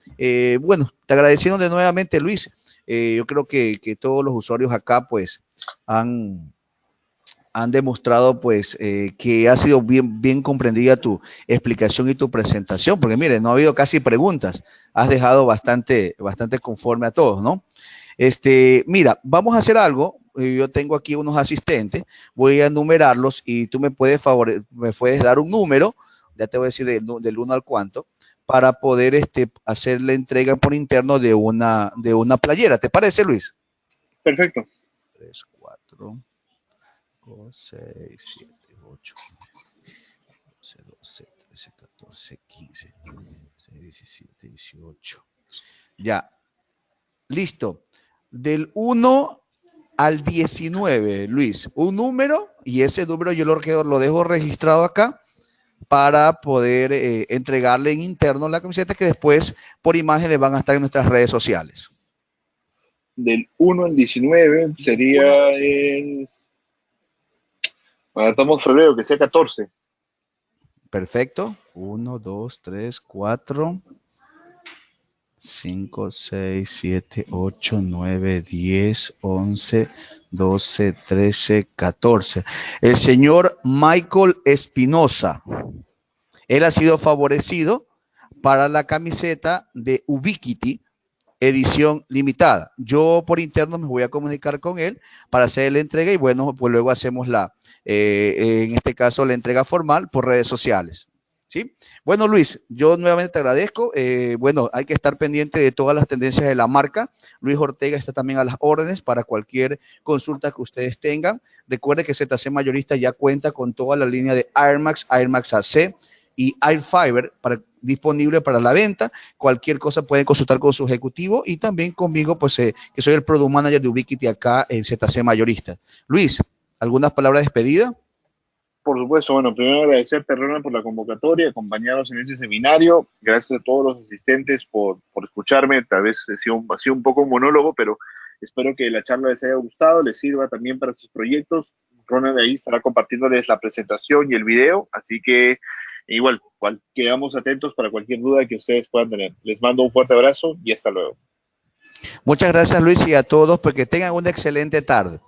bueno, te agradeciendo de nuevamente Luis. Yo creo que todos los usuarios acá pues han demostrado pues que ha sido bien comprendida tu explicación y tu presentación, porque mire, no ha habido casi preguntas, has dejado bastante conforme a todos, ¿no? Mira, vamos a hacer algo, yo tengo aquí unos asistentes, voy a enumerarlos y tú me puedes dar un número, ya te voy a decir del 1 al cuánto, para poder hacer la entrega por interno de una playera, ¿te parece, Luis? Perfecto. 3, 4, 6, 7, 8, 11, 12, 13, 14, 15, 16, 17, 18. Ya, listo. Del 1 al 19, Luis, un número y ese número yo lo dejo registrado acá para poder entregarle en interno la camiseta que después por imágenes van a estar en nuestras redes sociales. Del 1 al 19 sería el... Bueno, estamos en febrero, que sea 14. Perfecto. 1, 2, 3, 4, 5, 6, 7, 8, 9, 10, 11, 12, 13, 14. El señor Michael Espinosa. Él ha sido favorecido para la camiseta de Ubiquiti, edición limitada. Yo por interno me voy a comunicar con él para hacer la entrega y bueno, pues luego hacemos en este caso, la entrega formal por redes sociales. ¿Sí? Bueno, Luis, yo nuevamente te agradezco. Bueno, hay que estar pendiente de todas las tendencias de la marca. Luis Ortega está también a las órdenes para cualquier consulta que ustedes tengan. Recuerde que ZC Mayorista ya cuenta con toda la línea de Air Max, Air Max AC y Air Fiber disponible para la venta. Cualquier cosa pueden consultar con su ejecutivo y también conmigo, pues que soy el Product Manager de Ubiquiti acá en ZC Mayorista. Luis, ¿algunas palabras de despedida? Por supuesto, bueno, primero agradecerte, Ronald, por la convocatoria, acompañarnos en este seminario. Gracias a todos los asistentes por escucharme. Tal vez ha sido un poco un monólogo, pero espero que la charla les haya gustado, les sirva también para sus proyectos. Ronald ahí estará compartiéndoles la presentación y el video, así que igual, quedamos atentos para cualquier duda que ustedes puedan tener. Les mando un fuerte abrazo y hasta luego. Muchas gracias, Luis, y a todos, porque tengan una excelente tarde.